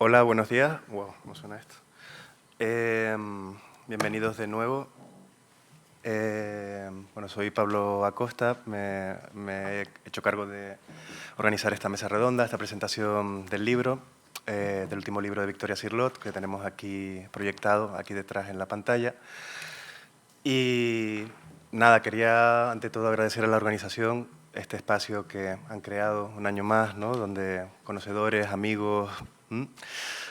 Hola, buenos días. Wow, ¿cómo suena esto? Bienvenidos de nuevo. Bueno, soy Pablo Acosta. Me he hecho cargo de organizar esta mesa redonda, esta presentación del libro, del último libro de Victoria Cirlot, que tenemos aquí proyectado, aquí detrás en la pantalla. Y nada, quería ante todo agradecer a la organización este espacio que han creado un año más, ¿no? Donde conocedores, amigos,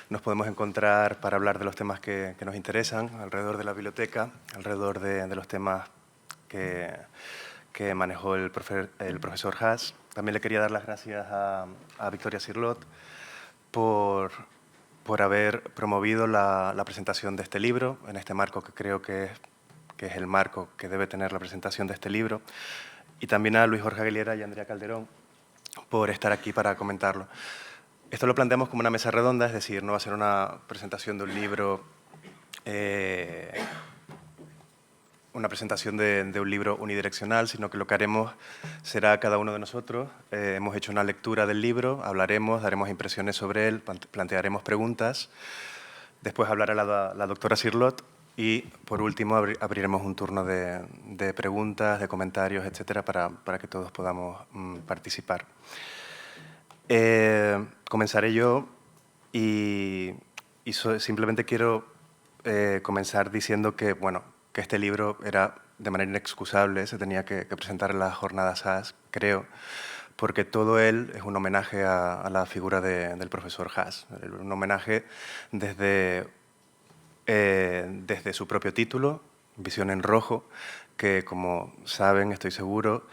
nos podemos encontrar para hablar de los temas que nos interesan alrededor de la biblioteca, alrededor de los temas que manejó el profesor Haas. También le quería dar las gracias a Victoria Cirlot por haber promovido la presentación de este libro, en este marco que creo que es el marco que debe tener la presentación de este libro, y también a Luis Jorge Aguilera y a Andrea Calderón por estar aquí para comentarlo. Esto lo planteamos como una mesa redonda, es decir, no va a ser una presentación de un libro, una presentación de un libro unidireccional, sino que lo que haremos será cada uno de nosotros. Hemos hecho una lectura del libro, hablaremos, daremos impresiones sobre él, plantearemos preguntas. Después hablará la doctora Cirlot y, por último, abriremos un turno de preguntas, de comentarios, etcétera, para que todos podamos participar. Comenzaré yo y simplemente quiero comenzar diciendo que, bueno, que este libro era de manera inexcusable, se tenía que presentar en las jornadas Haas, creo, porque todo él es un homenaje a la figura del profesor Haas, un homenaje desde su propio título, Visión en Rojo, que, como saben, estoy seguro,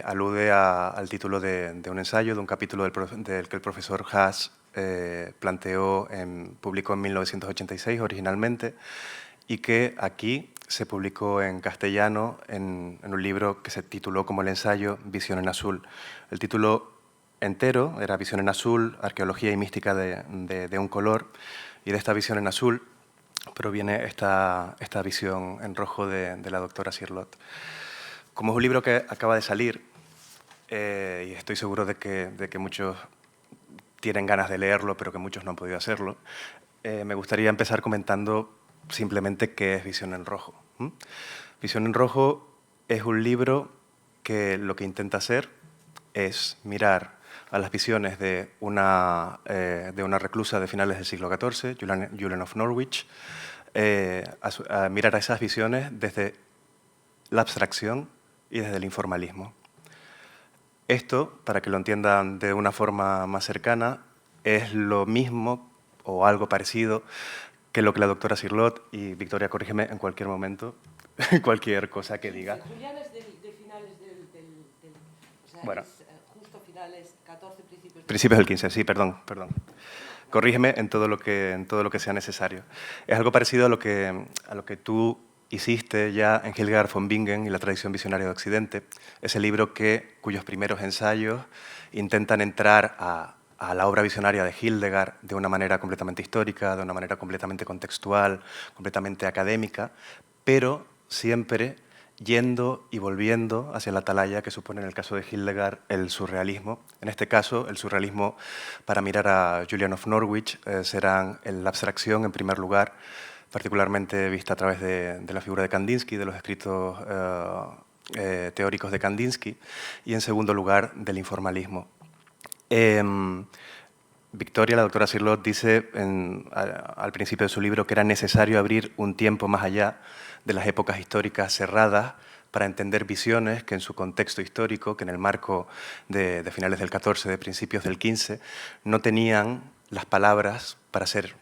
alude al título de un ensayo, de un capítulo del que el profesor Haas publicó en 1986 originalmente, y que aquí se publicó en castellano en un libro que se tituló como el ensayo Visión en Azul. El título entero era Visión en Azul, Arqueología y Mística de un color, y de esta visión en azul proviene esta visión en rojo de la doctora Cirlot. Como es un libro que acaba de salir, y estoy seguro de que muchos tienen ganas de leerlo, pero que muchos no han podido hacerlo, me gustaría empezar comentando simplemente qué es Visión en Rojo. Visión en Rojo es un libro que lo que intenta hacer es mirar a las visiones de una reclusa de finales del siglo XIV, Julian of Norwich, a mirar a esas visiones desde la abstracción y desde el informalismo. Esto, para que lo entiendan de una forma más cercana, es lo mismo o algo parecido que lo que la doctora Cirlot, y Victoria, corrígeme en cualquier momento, cualquier cosa que diga. Julián es de finales o sea, Bueno, es justo finales 14, principios del 15, sí, perdón. Corrígeme en todo lo que sea necesario. Es algo parecido a lo que tú hiciste ya en Hildegard von Bingen y la tradición visionaria de Occidente, ese libro cuyos primeros ensayos intentan entrar a la obra visionaria de Hildegard de una manera completamente histórica, de una manera completamente contextual, completamente académica, pero siempre yendo y volviendo hacia la atalaya que supone en el caso de Hildegard el surrealismo. En este caso, el surrealismo para mirar a Julian of Norwich serán la abstracción en primer lugar, particularmente vista a través de la figura de Kandinsky, de los escritos teóricos de Kandinsky, y en segundo lugar del informalismo. Victoria, la doctora Cirlot, dice al principio de su libro que era necesario abrir un tiempo más allá de las épocas históricas cerradas para entender visiones que en su contexto histórico, que en el marco de finales del XIV, de principios del XV, no tenían las palabras para ser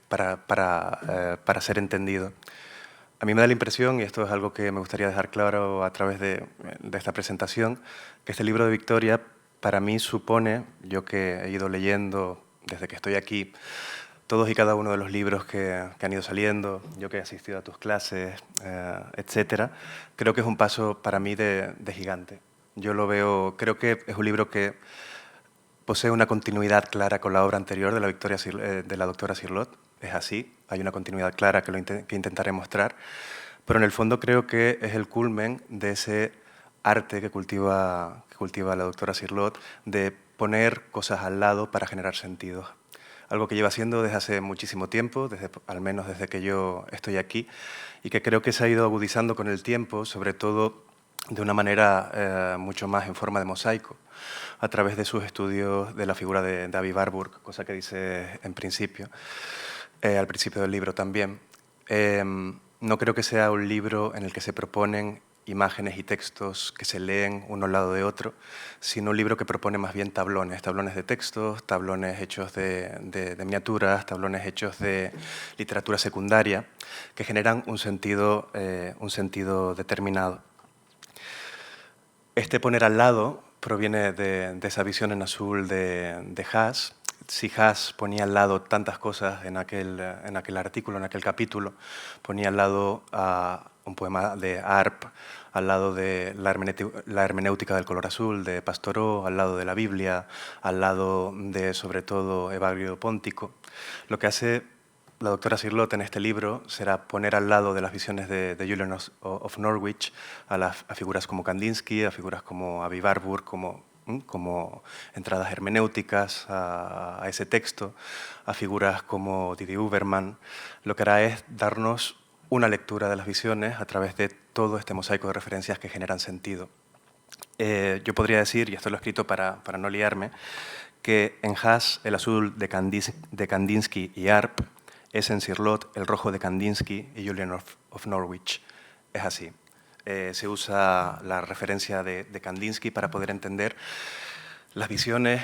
entendido. A mí me da la impresión, y esto es algo que me gustaría dejar claro a través de esta presentación, que este libro de Victoria para mí supone, yo que he ido leyendo desde que estoy aquí, todos y cada uno de los libros que han ido saliendo, yo que he asistido a tus clases, etcétera, creo que es un paso para mí de gigante. Yo lo veo, creo que es un libro que posee una continuidad clara con la obra anterior de la doctora Cirlot. Es así, hay una continuidad clara que intentaré mostrar, pero en el fondo creo que es el culmen de ese arte que cultiva la doctora Cirlot de poner cosas al lado para generar sentidos. algo que lleva haciendo desde hace muchísimo tiempo, al menos desde que yo estoy aquí, y que creo que se ha ido agudizando con el tiempo, sobre todo de una manera mucho más en forma de mosaico, a través de sus estudios de la figura de David Warburg, cosa que dice en principio, al principio del libro también. No creo que sea un libro en el que se proponen imágenes y textos que se leen uno al lado de otro, sino un libro que propone más bien tablones, tablones de textos, tablones hechos de miniaturas, tablones hechos de literatura secundaria, que generan un sentido determinado. Este poner al lado proviene de esa visión en azul de Haas. Si Haas ponía al lado tantas cosas en aquel artículo, en aquel capítulo, ponía al lado un poema de Arp, al lado de la hermenéutica del color azul de Pastoró, al lado de la Biblia, al lado de, sobre todo, Evagrio Póntico. Lo que hace la doctora Cirlot en este libro será poner al lado de las visiones de Julian of Norwich a figuras como Kandinsky, a figuras como Avi Warburg, como entradas hermenéuticas a ese texto, a figuras como Didi Huberman. Lo que hará es darnos una lectura de las visiones a través de todo este mosaico de referencias que generan sentido. Yo podría decir, y esto lo he escrito para no liarme, que en Haas el azul de Kandinsky y Arp es en Cirlot el rojo de Kandinsky y Julian of Norwich. Es así. Se usa la referencia de Kandinsky para poder entender las visiones,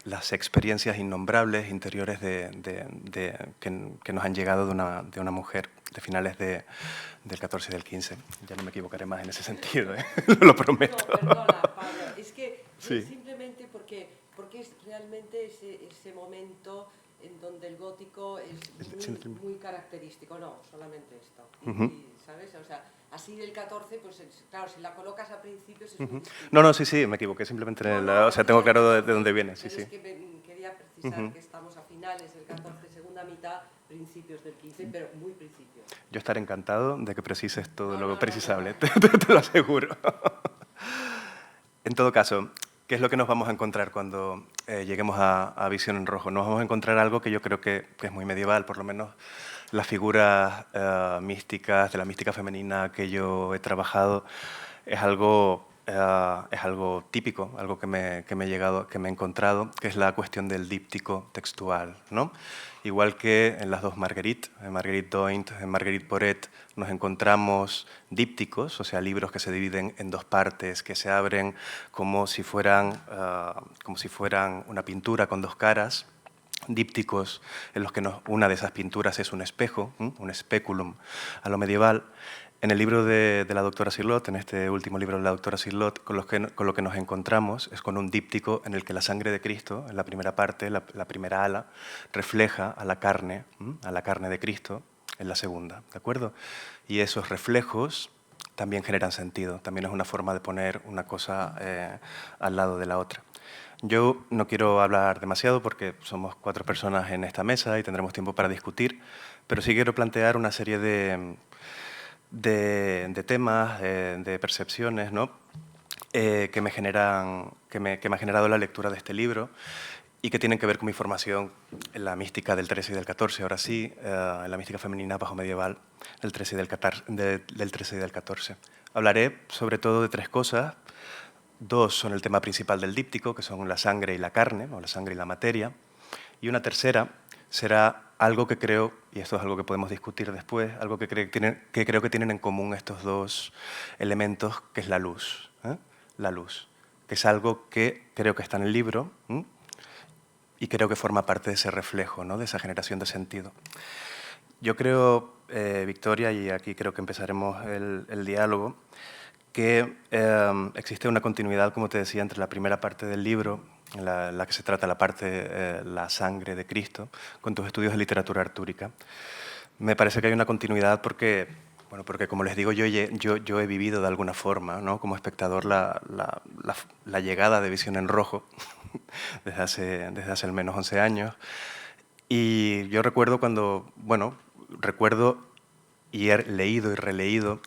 las experiencias innombrables interiores que nos han llegado de una mujer de finales del 14 y del 15. Ya no me equivocaré más en ese sentido, ¿eh? Lo prometo. No, perdona, Pablo, es que sí. Simplemente porque es realmente ese momento en donde el gótico es muy característico, no, solamente esto. Y, ¿sabes? O sea, así del 14, pues claro, si la colocas a principios es muy distinto. No, sí, me equivoqué simplemente o sea, tengo claro de dónde viene. Sí, pero es que quería precisar que estamos a finales del 14, segunda mitad, principios del 15, pero muy principios. Yo estaré encantado de que precises todo lo precisable, te lo aseguro. En todo caso, ¿qué es lo que nos vamos a encontrar cuando lleguemos a Visión en Rojo? Nos vamos a encontrar algo que yo creo que es muy medieval, por lo menos las figuras místicas, de la mística femenina que yo he trabajado, es algo típico, algo que me he encontrado, que es la cuestión del díptico textual, ¿no? Igual que en las dos Marguerite, en Marguerite Doint, en Marguerite Porete, nos encontramos dípticos, o sea, libros que se dividen en dos partes, que se abren como si fueran una pintura con dos caras, dípticos en los que una de esas pinturas es un espejo, un speculum a lo medieval. En el libro de la doctora Cirlot, en este último libro de la doctora Cirlot, con lo que nos encontramos es con un díptico en el que la sangre de Cristo, en la primera parte, la primera ala, refleja a la carne de Cristo en la segunda, ¿de acuerdo? Y esos reflejos también generan sentido, también es una forma de poner una cosa al lado de la otra. Yo no quiero hablar demasiado porque somos 4 personas en esta mesa y tendremos tiempo para discutir, pero sí quiero plantear una serie de temas, de percepciones, ¿no? Que me ha generado la lectura de este libro y que tienen que ver con mi formación en la mística del 13 y del 14, ahora sí, en la mística femenina bajo medieval del 13 y del 14. Hablaré sobre todo de 3 cosas. 2 son el tema principal del díptico, que son la sangre y la carne, o la sangre y la materia. Y una tercera será algo que creo, y esto es algo que podemos discutir después, algo que creo que tienen en común estos 2 elementos, que es la luz. La luz, que es algo que creo que está en el libro y creo que forma parte de ese reflejo, ¿no? De esa generación de sentido. Yo creo, Victoria, y aquí creo que empezaremos el diálogo, que existe una continuidad, como te decía, entre la primera parte del libro, en la que se trata la parte, la sangre de Cristo, con tus estudios de literatura artúrica. Me parece que hay una continuidad porque, bueno, porque como les digo, yo he vivido de alguna forma, ¿no? Como espectador, la llegada de Visión en Rojo desde hace al menos 11 años. Y yo recuerdo recuerdo y he leído y releído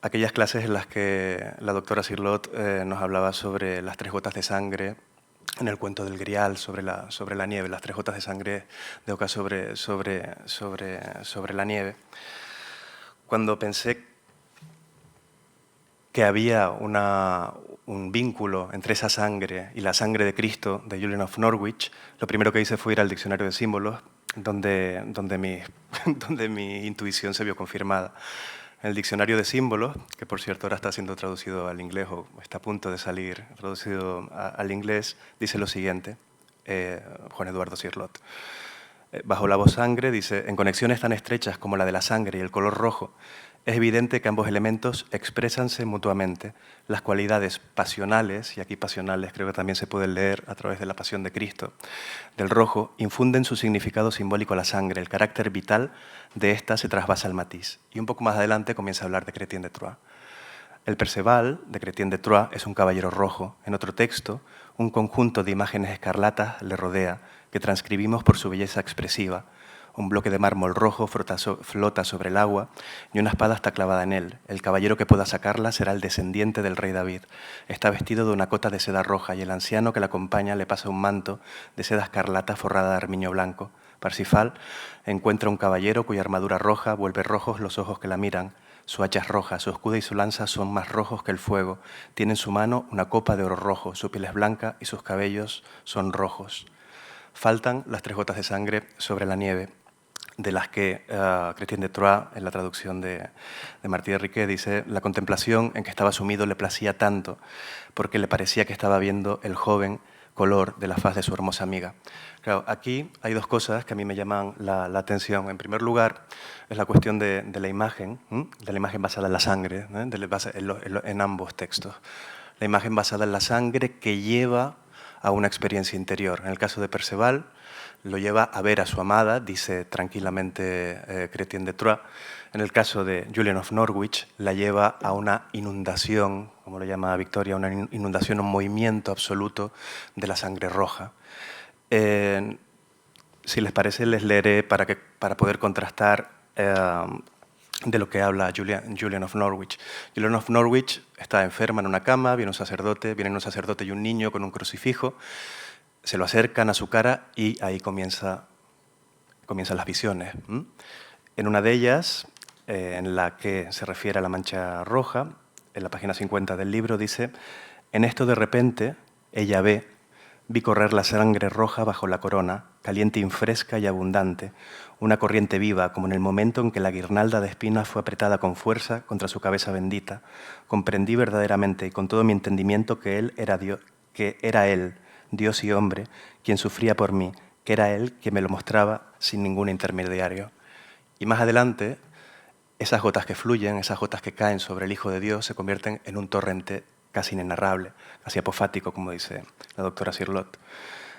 aquellas clases en las que la doctora Cirlot nos hablaba sobre las 3 gotas de sangre en el cuento del Grial sobre la nieve, las 3 gotas de sangre de Oca sobre la nieve. Cuando pensé que había un vínculo entre esa sangre y la sangre de Cristo de Julian of Norwich, lo primero que hice fue ir al diccionario de símbolos, donde mi intuición se vio confirmada. En el diccionario de símbolos, que por cierto ahora está siendo traducido al inglés o está a punto de salir traducido al inglés, dice lo siguiente, Juan Eduardo Cirlot. Bajo la voz sangre dice, en conexiones tan estrechas como la de la sangre y el color rojo, es evidente que ambos elementos exprésanse mutuamente las cualidades pasionales, y aquí pasionales creo que también se puede leer a través de la pasión de Cristo, del rojo, infunden su significado simbólico a la sangre, el carácter vital de ésta se trasvasa al matiz. Y un poco más adelante comienza a hablar de Chrétien de Troyes. El Perceval de Chrétien de Troyes es un caballero rojo. En otro texto, un conjunto de imágenes escarlatas le rodea, que transcribimos por su belleza expresiva. Un bloque de mármol rojo flota sobre el agua y una espada está clavada en él. El caballero que pueda sacarla será el descendiente del rey David. Está vestido de una cota de seda roja y el anciano que le acompaña le pasa un manto de seda escarlata forrada de armiño blanco. Parsifal encuentra un caballero cuya armadura roja vuelve rojos los ojos que la miran. Su hacha es roja, su escudo y su lanza son más rojos que el fuego. Tiene en su mano una copa de oro rojo, su piel es blanca y sus cabellos son rojos. Faltan las 3 gotas de sangre sobre la nieve, de las que Chrétien de Troyes, en la traducción de Martí de Riquet, dice: la contemplación en que estaba sumido le placía tanto, porque le parecía que estaba viendo el joven color de la faz de su hermosa amiga. Claro, aquí hay 2 cosas que a mí me llaman la atención. En primer lugar, es la cuestión de la imagen basada en la sangre, en ambos textos. La imagen basada en la sangre que lleva a una experiencia interior. En el caso de Perceval, lo lleva a ver a su amada, dice tranquilamente Chrétien de Troyes. En el caso de Julian of Norwich, la lleva a una inundación, como lo llama Victoria, una inundación, un movimiento absoluto de la sangre roja. Si les parece, les leeré para poder contrastar de lo que habla Julian of Norwich. Julian of Norwich está enferma en una cama, viene un sacerdote y un niño con un crucifijo, se lo acercan a su cara y ahí comienzan las visiones. En una de ellas, en la que se refiere a la mancha roja, en la página 50 del libro, dice: en esto de repente ella vi correr la sangre roja bajo la corona, caliente y fresca y abundante, una corriente viva, como en el momento en que la guirnalda de espinas fue apretada con fuerza contra su cabeza bendita. Comprendí verdaderamente y con todo mi entendimiento que él era él, Dios y hombre, quien sufría por mí, que era él quien me lo mostraba sin ningún intermediario. Y más adelante, esas gotas que fluyen, esas gotas que caen sobre el Hijo de Dios, se convierten en un torrente casi inenarrable, casi apofático, como dice la doctora Cirlot.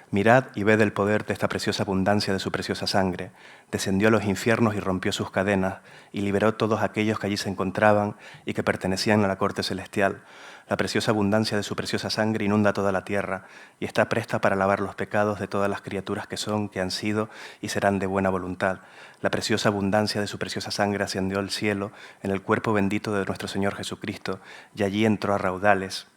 Mirad y ved el poder de esta preciosa abundancia de su preciosa sangre. Descendió a los infiernos y rompió sus cadenas, y liberó a todos aquellos que allí se encontraban y que pertenecían a la corte celestial. La preciosa abundancia de su preciosa sangre inunda toda la tierra, y está presta para lavar los pecados de todas las criaturas que son, que han sido y serán de buena voluntad. La preciosa abundancia de su preciosa sangre ascendió al cielo en el cuerpo bendito de nuestro Señor Jesucristo, y allí entró a raudales,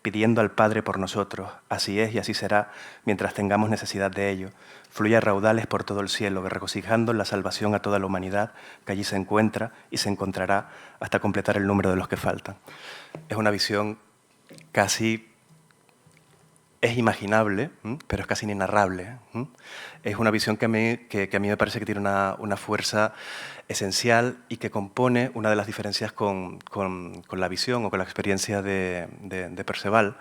pidiendo al Padre por nosotros. Así es y así será mientras tengamos necesidad de ello. Fluye a raudales por todo el cielo, regocijando en la salvación a toda la humanidad que allí se encuentra y se encontrará hasta completar el número de los que faltan. Es una visión casi... es imaginable, pero es casi inenarrable. Es una visión que a mí me parece que tiene una fuerza esencial y que compone una de las diferencias con la visión o con la experiencia de Perceval.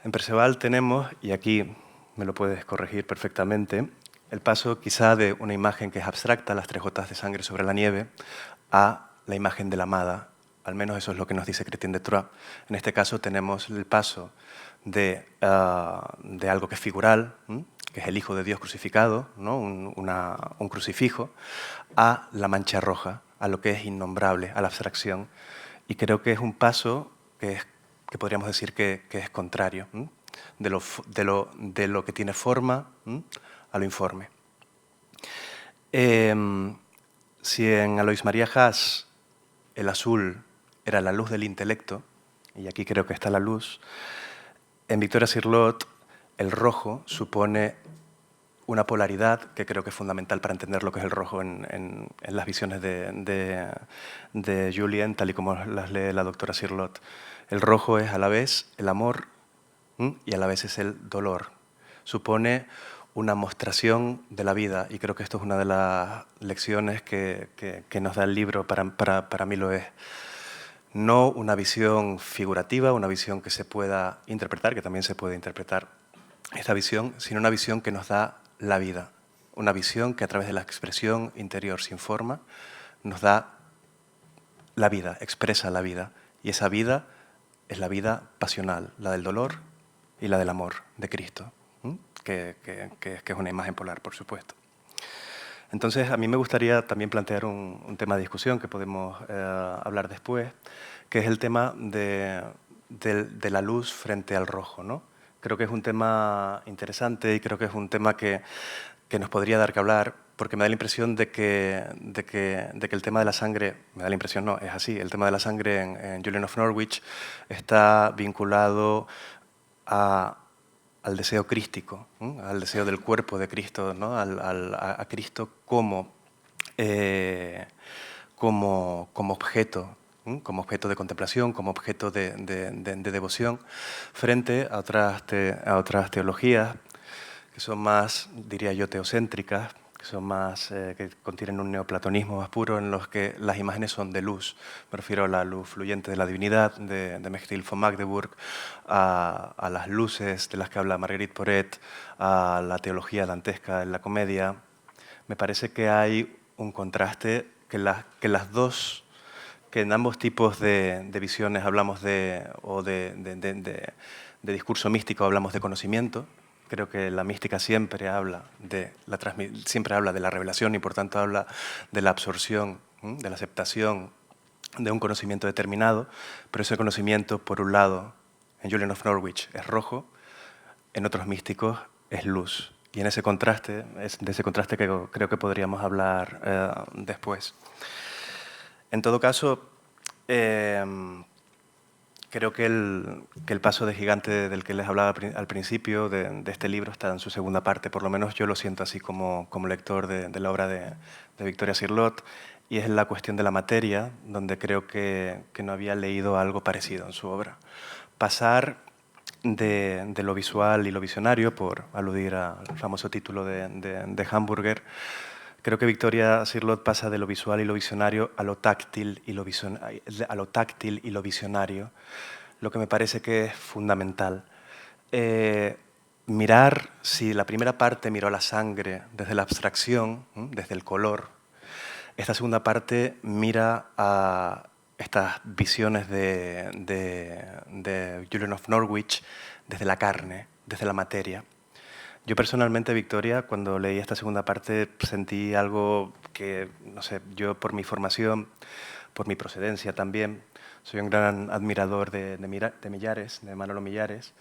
En Perceval tenemos, y aquí me lo puedes corregir perfectamente, el paso quizá de una imagen que es abstracta, las 3 gotas de sangre sobre la nieve, a la imagen de la amada. Al menos eso es lo que nos dice Chrétien de Troyes. En este caso tenemos el paso de algo que es figural, que es el Hijo de Dios crucificado, ¿no? un crucifijo, a la mancha roja, a lo que es innombrable, a la abstracción. Y creo que es un paso que podríamos decir que es contrario, de lo que tiene forma a lo informe. Si en Alois María Haas el azul era la luz del intelecto, y aquí creo que está la luz, en Victoria Cirlot el rojo supone una polaridad que creo que es fundamental para entender lo que es el rojo en las visiones de Julien, tal y como las lee la doctora Cirlot. El rojo es a la vez el amor y a la vez es el dolor. Supone una mostración de la vida, y creo que esto es una de las lecciones que nos da el libro, para mí lo es. No una visión figurativa, una visión que se pueda interpretar, que también se puede interpretar esta visión, sino una visión que nos da la vida. Una visión que a través de la expresión interior sin forma nos da la vida, expresa la vida. Y esa vida es la vida pasional, la del dolor y la del amor de Cristo, que es una imagen polar, por supuesto. Entonces, a mí me gustaría también plantear un tema de discusión que podemos hablar después, que es el tema de la luz frente al rojo, ¿no? Creo que es un tema interesante y creo que es un tema que nos podría dar que hablar, porque me da la impresión de que el tema de la sangre, me da la impresión, no, es así, el tema de la sangre en Julian of Norwich está vinculado al deseo crístico, al deseo del cuerpo de Cristo, ¿no? a Cristo como objeto, como objeto de contemplación, como objeto de devoción, frente a otras teologías que son más, diría yo, teocéntricas, que son más, que contienen un neoplatonismo más puro, en los que las imágenes son de luz. Me refiero a la luz fluyente de la divinidad, de Mechtil von Magdeburg, a las luces de las que habla Marguerite Porete, a la teología dantesca en la comedia. Me parece que hay un contraste, que en ambos tipos de visiones hablamos de discurso místico, hablamos de conocimiento. Creo que la mística siempre habla de la revelación y por tanto habla de la absorción, de la aceptación de un conocimiento determinado, pero ese conocimiento, por un lado, en Julian of Norwich es rojo, en otros místicos es luz. Y en ese contraste, de ese contraste que creo que podríamos hablar después. En todo caso, creo que el paso de gigante del que les hablaba al principio de este libro está en su segunda parte, por lo menos yo lo siento así como lector de la obra de Victoria Cirlot, y es la cuestión de la materia, donde creo que no había leído algo parecido en su obra. Pasar de lo visual y lo visionario, por aludir al famoso título de Hamburger, creo que Victoria Cirlot pasa de lo visual y lo visionario a lo táctil y lo visionario, lo que me parece que es fundamental. Mirar, si la primera parte miró la sangre desde la abstracción, desde el color, esta segunda parte mira a estas visiones de Julian of Norwich desde la carne, desde la materia. Yo personalmente, Victoria, cuando leí esta segunda parte sentí algo que, no sé, yo por mi formación, por mi procedencia también, soy un gran admirador de Millares, de Manolo Millares,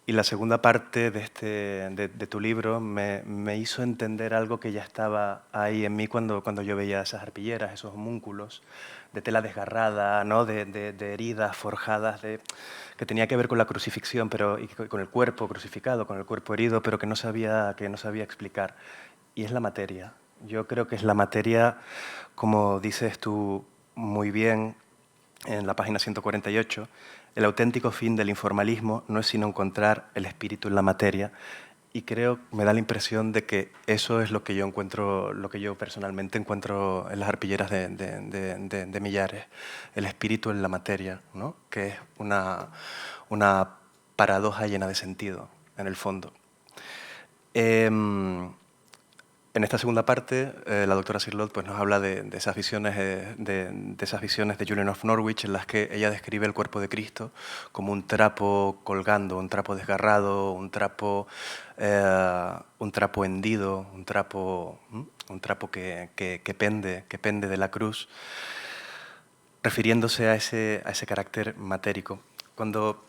y la segunda parte de tu libro me hizo entender algo que ya estaba ahí en mí cuando yo veía esas arpilleras, esos homúnculos de tela desgarrada, ¿no? de heridas forjadas, que tenía que ver con la crucifixión, y con el cuerpo crucificado, con el cuerpo herido, pero que no sabía explicar. Y es la materia. Yo creo que es la materia, como dices tú muy bien en la página 148, el auténtico fin del informalismo no es sino encontrar el espíritu en la materia, y creo, me da la impresión de que eso es lo que yo encuentro, lo que yo personalmente encuentro en las arpilleras de Millares, el espíritu en la materia, ¿no? Que es una paradoja llena de sentido, en el fondo. En esta segunda parte, la doctora Cirlot pues, nos habla de esas visiones de Julian of Norwich, en las que ella describe el cuerpo de Cristo como un trapo colgando, un trapo desgarrado, un trapo hendido, un trapo que pende de la cruz, refiriéndose a ese carácter matérico. Cuando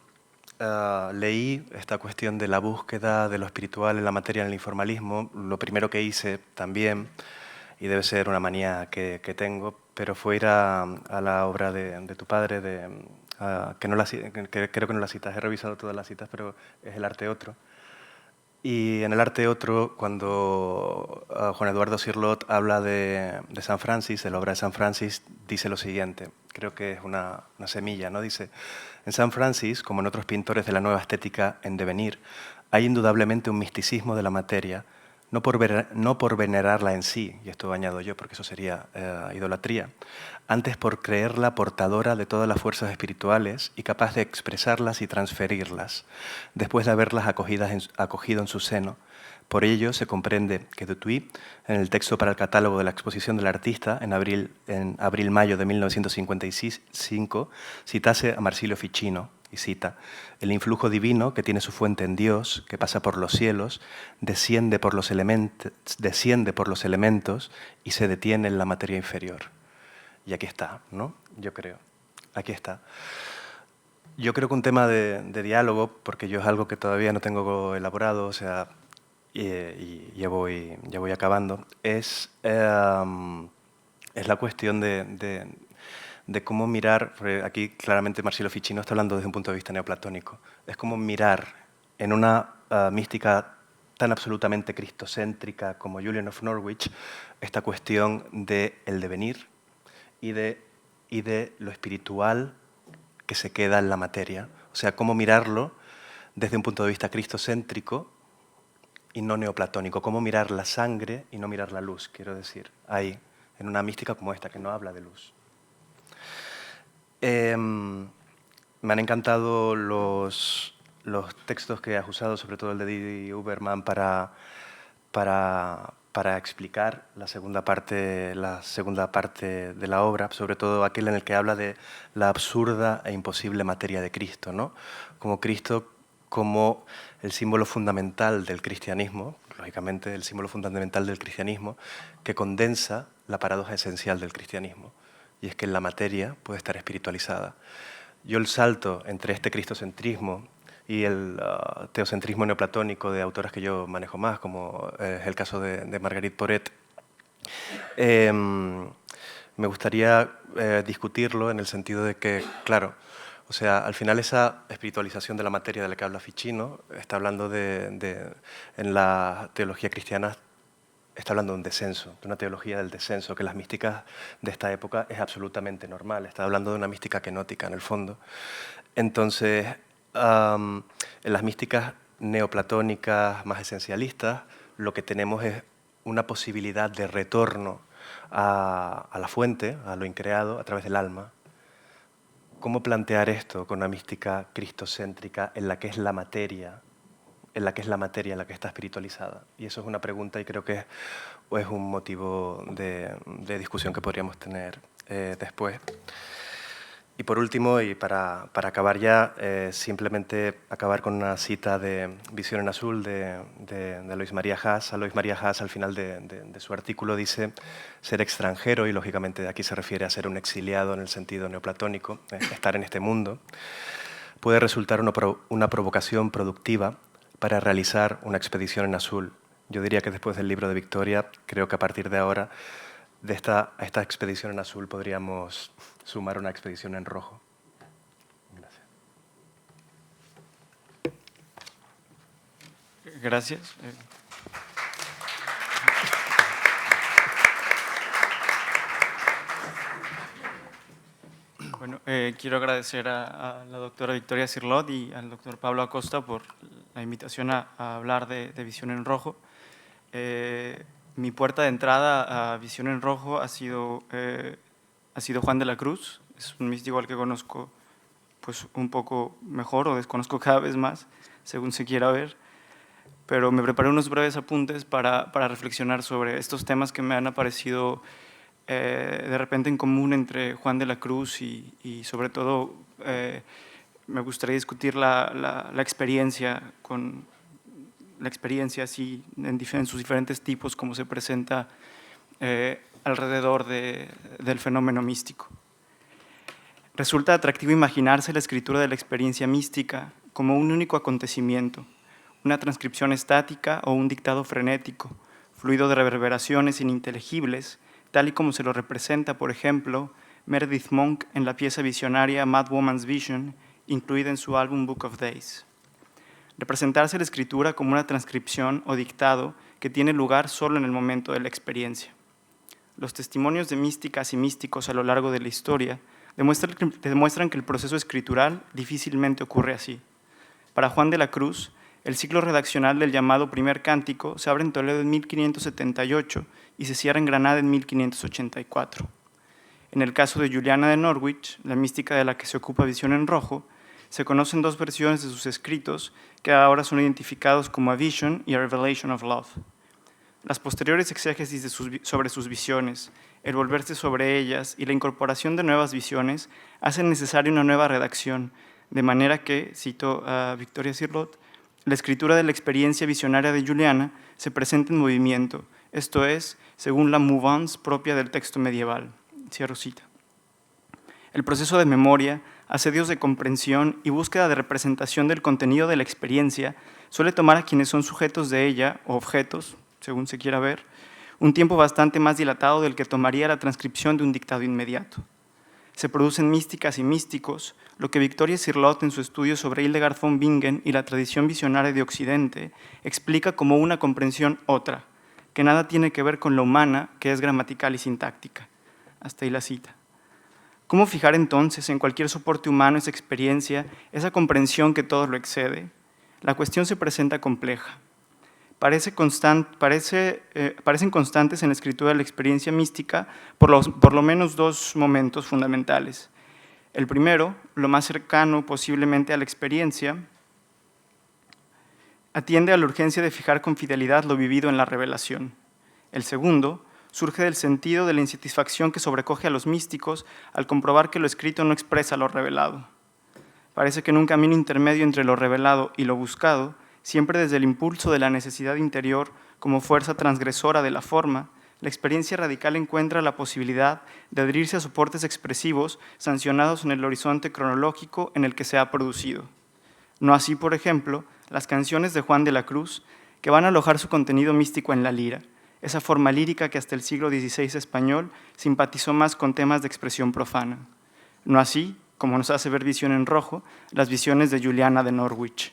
leí esta cuestión de la búsqueda de lo espiritual en la materia en el informalismo, lo primero que hice también, y debe ser una manía que tengo, pero fue ir a la obra de tu padre, que creo que no la citas, he revisado todas las citas, pero es El arte otro, Y en el arte otro, cuando Juan Eduardo Cirlot habla de San Francis, de la obra de San Francis, dice lo siguiente, creo que es una semilla, ¿no? Dice, en San Francis, como en otros pintores de la nueva estética en devenir, hay indudablemente un misticismo de la materia, no por venerarla en sí, y esto añado yo porque eso sería idolatría, antes por creerla portadora de todas las fuerzas espirituales y capaz de expresarlas y transferirlas, después de haberlas acogido en su seno. Por ello se comprende que Dutuy, en el texto para el catálogo de la exposición del artista, en abril-mayo de 1955, citase a Marsilio Ficino, y cita, el influjo divino que tiene su fuente en Dios, que pasa por los cielos, desciende por los elementos y se detiene en la materia inferior. Y aquí está, ¿no? Yo creo. Aquí está. Yo creo que un tema de diálogo, porque yo es algo que todavía no tengo elaborado, o sea, y ya voy acabando, es la cuestión de cómo mirar, aquí claramente Marsilio Ficino está hablando desde un punto de vista neoplatónico, es como mirar en una mística tan absolutamente cristocéntrica como Julian of Norwich, esta cuestión del devenir y de lo espiritual que se queda en la materia. O sea, cómo mirarlo desde un punto de vista cristocéntrico y no neoplatónico, cómo mirar la sangre y no mirar la luz, quiero decir, ahí, en una mística como esta, que no habla de luz. Me han encantado los textos que has usado, sobre todo el de Didi Uberman, para explicar la segunda parte de la obra, sobre todo aquel en el que habla de la absurda e imposible materia de Cristo, ¿no? Como Cristo como el símbolo fundamental del cristianismo, lógicamente el símbolo fundamental del cristianismo, que condensa la paradoja esencial del cristianismo, y es que la materia puede estar espiritualizada. Yo el salto entre este cristocentrismo y el teocentrismo neoplatónico de autoras que yo manejo más, como es el caso de Marguerite Porete, me gustaría discutirlo en el sentido de que, claro, o sea, al final esa espiritualización de la materia de la que habla Ficino está hablando en la teología cristiana, está hablando de un descenso, de una teología del descenso, que en las místicas de esta época es absolutamente normal. Está hablando de una mística kenótica, en el fondo. Entonces, en las místicas neoplatónicas más esencialistas, lo que tenemos es una posibilidad de retorno a la fuente, a lo increado, a través del alma. ¿Cómo plantear esto con una mística cristocéntrica en la que es la materia, en la que está espiritualizada? Y eso es una pregunta y creo que es un motivo de discusión que podríamos tener después. Y por último, y para acabar ya, simplemente acabar con una cita de Visión en Azul de Alois María Haas. Alois María Haas, al final de su artículo, dice ser extranjero, y lógicamente aquí se refiere a ser un exiliado en el sentido neoplatónico, estar en este mundo, puede resultar una provocación productiva para realizar una expedición en azul. Yo diría que después del libro de Victoria, creo que a partir de ahora, a esta expedición en azul podríamos sumar una expedición en rojo. Gracias. Gracias. Bueno, quiero agradecer a la doctora Victoria Cirlot y al doctor Pablo Acosta por la invitación a hablar de Visión en Rojo. Mi puerta de entrada a Visión en Rojo ha sido Juan de la Cruz. Es un místico al que conozco pues, un poco mejor, o desconozco cada vez más, según se quiera ver. Pero me preparé unos breves apuntes para reflexionar sobre estos temas que me han aparecido de repente en común entre Juan de la Cruz y sobre todo me gustaría discutir la experiencia así en sus diferentes tipos, como se presenta alrededor del fenómeno místico. Resulta atractivo imaginarse la escritura de la experiencia mística como un único acontecimiento, una transcripción estática o un dictado frenético, fluido de reverberaciones ininteligibles, tal y como se lo representa, por ejemplo, Meredith Monk en la pieza visionaria Mad Woman's Vision, incluida en su álbum Book of Days. representarse la escritura como una transcripción o dictado que tiene lugar solo en el momento de la experiencia. Los testimonios de místicas y místicos a lo largo de la historia demuestran que el proceso escritural difícilmente ocurre así. Para Juan de la Cruz, el ciclo redaccional del llamado Primer Cántico se abre en Toledo en 1578 y se cierra en Granada en 1584. En el caso de Juliana de Norwich, la mística de la que se ocupa Visión en Rojo, se conocen dos versiones de sus escritos que ahora son identificados como A Vision y A Revelation of Love. Las posteriores exégesis sobre sus visiones, el volverse sobre ellas y la incorporación de nuevas visiones hacen necesaria una nueva redacción, de manera que, cito a Victoria Cirlot, la escritura de la experiencia visionaria de Juliana se presenta en movimiento, esto es, según la mouvance propia del texto medieval. Cierro cita. El proceso de memoria, asedios de comprensión y búsqueda de representación del contenido de la experiencia suele tomar a quienes son sujetos de ella, o objetos, según se quiera ver, un tiempo bastante más dilatado del que tomaría la transcripción de un dictado inmediato. Se producen místicas y místicos, lo que Victoria Cirlot en su estudio sobre Hildegard von Bingen y la tradición visionaria de Occidente explica como una comprensión otra, que nada tiene que ver con la humana, que es gramatical y sintáctica. Hasta ahí la cita. ¿Cómo fijar entonces en cualquier soporte humano esa experiencia, esa comprensión que todo lo excede? La cuestión se presenta compleja. Parecen constantes en la escritura de la experiencia mística por lo menos dos momentos fundamentales. El primero, lo más cercano posiblemente a la experiencia, atiende a la urgencia de fijar con fidelidad lo vivido en la revelación. El segundo, surge del sentido de la insatisfacción que sobrecoge a los místicos al comprobar que lo escrito no expresa lo revelado. Parece que en un camino intermedio entre lo revelado y lo buscado, siempre desde el impulso de la necesidad interior como fuerza transgresora de la forma, la experiencia radical encuentra la posibilidad de adherirse a soportes expresivos sancionados en el horizonte cronológico en el que se ha producido. No así, por ejemplo, las canciones de Juan de la Cruz, que van a alojar su contenido místico en la lira, esa forma lírica que hasta el siglo XVI español simpatizó más con temas de expresión profana. No así, como nos hace ver Visión en Rojo, las visiones de Juliana de Norwich.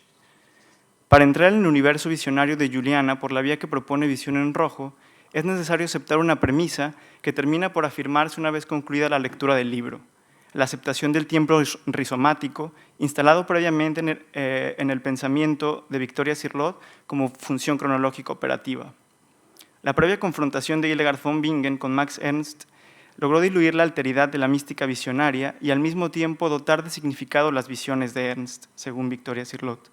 Para entrar en el universo visionario de Juliana por la vía que propone Visión en Rojo, es necesario aceptar una premisa que termina por afirmarse una vez concluida la lectura del libro, la aceptación del tiempo rizomático, instalado previamente en el pensamiento de Victoria Cirlot como función cronológica operativa. La previa confrontación de Hildegard von Bingen con Max Ernst logró diluir la alteridad de la mística visionaria y al mismo tiempo dotar de significado las visiones de Ernst, según Victoria Cirlot.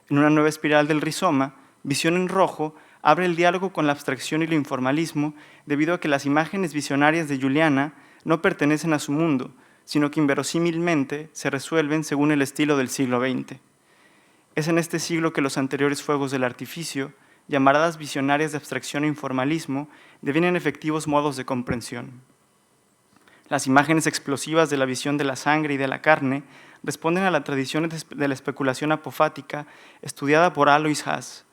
En una nueva espiral del rizoma, Visión en Rojo abre el diálogo con la abstracción y el informalismo debido a que las imágenes visionarias de Juliana no pertenecen a su mundo, sino que inverosímilmente se resuelven según el estilo del siglo XX. Es en este siglo que los anteriores fuegos del artificio, llamaradas visionarias de abstracción e informalismo, devienen efectivos modos de comprensión. Las imágenes explosivas de la visión de la sangre y de la carne responden a la tradición de la especulación apofática estudiada por Alois Haas.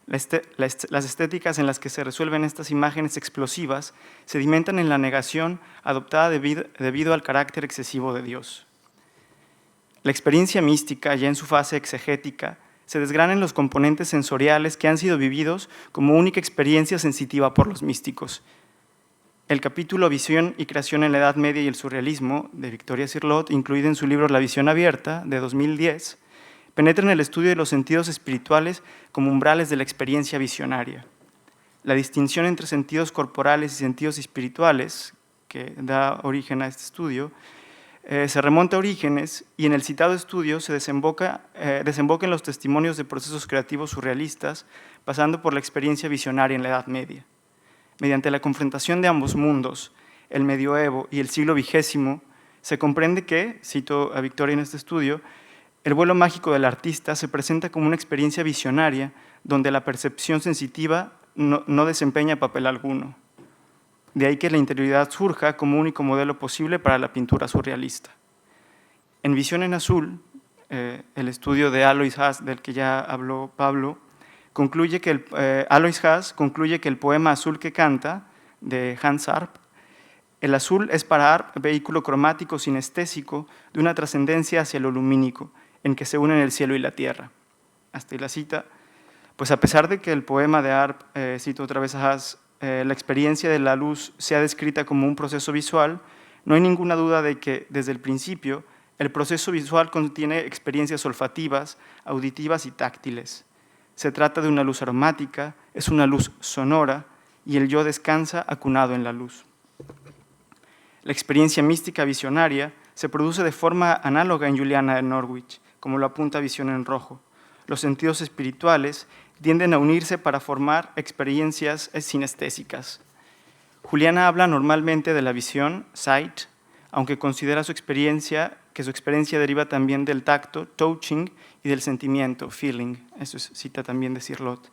Las estéticas en las que se resuelven estas imágenes explosivas sedimentan en la negación adoptada debido al carácter excesivo de Dios. La experiencia mística, ya en su fase exegética, se desgrana en los componentes sensoriales que han sido vividos como única experiencia sensitiva por los místicos. El capítulo Visión y creación en la Edad Media y el surrealismo, de Victoria Cirlot, incluido en su libro La visión abierta, de 2010, penetra en el estudio de los sentidos espirituales como umbrales de la experiencia visionaria. La distinción entre sentidos corporales y sentidos espirituales, que da origen a este estudio, se remonta a Orígenes y en el citado estudio se desemboca en los testimonios de procesos creativos surrealistas, pasando por la experiencia visionaria en la Edad Media. Mediante la confrontación de ambos mundos, el medioevo y el siglo XX, se comprende que, cito a Victoria en este estudio, el vuelo mágico del artista se presenta como una experiencia visionaria donde la percepción sensitiva no desempeña papel alguno. De ahí que la interioridad surja como único modelo posible para la pintura surrealista. En Visión en Azul, el estudio de Alois Haas, del que ya habló Pablo, Alois Haas concluye que el poema Azul que canta, de Hans Arp, el azul es para Arp vehículo cromático sinestésico de una trascendencia hacia lo lumínico, en que se unen el cielo y la tierra. hasta ahí la cita, pues a pesar de que el poema de Arp, cito otra vez a Haas, la experiencia de la luz sea descrita como un proceso visual, no hay ninguna duda de que desde el principio el proceso visual contiene experiencias olfativas, auditivas y táctiles. Se trata de una luz aromática, es una luz sonora y el yo descansa acunado en la luz. La experiencia mística visionaria se produce de forma análoga en Juliana de Norwich, como lo apunta Visión en Rojo. Los sentidos espirituales tienden a unirse para formar experiencias sinestésicas. Juliana habla normalmente de la visión, sight, aunque considera que su experiencia deriva también del tacto, touching, y del sentimiento, feeling. Eso es cita también de Cirlot.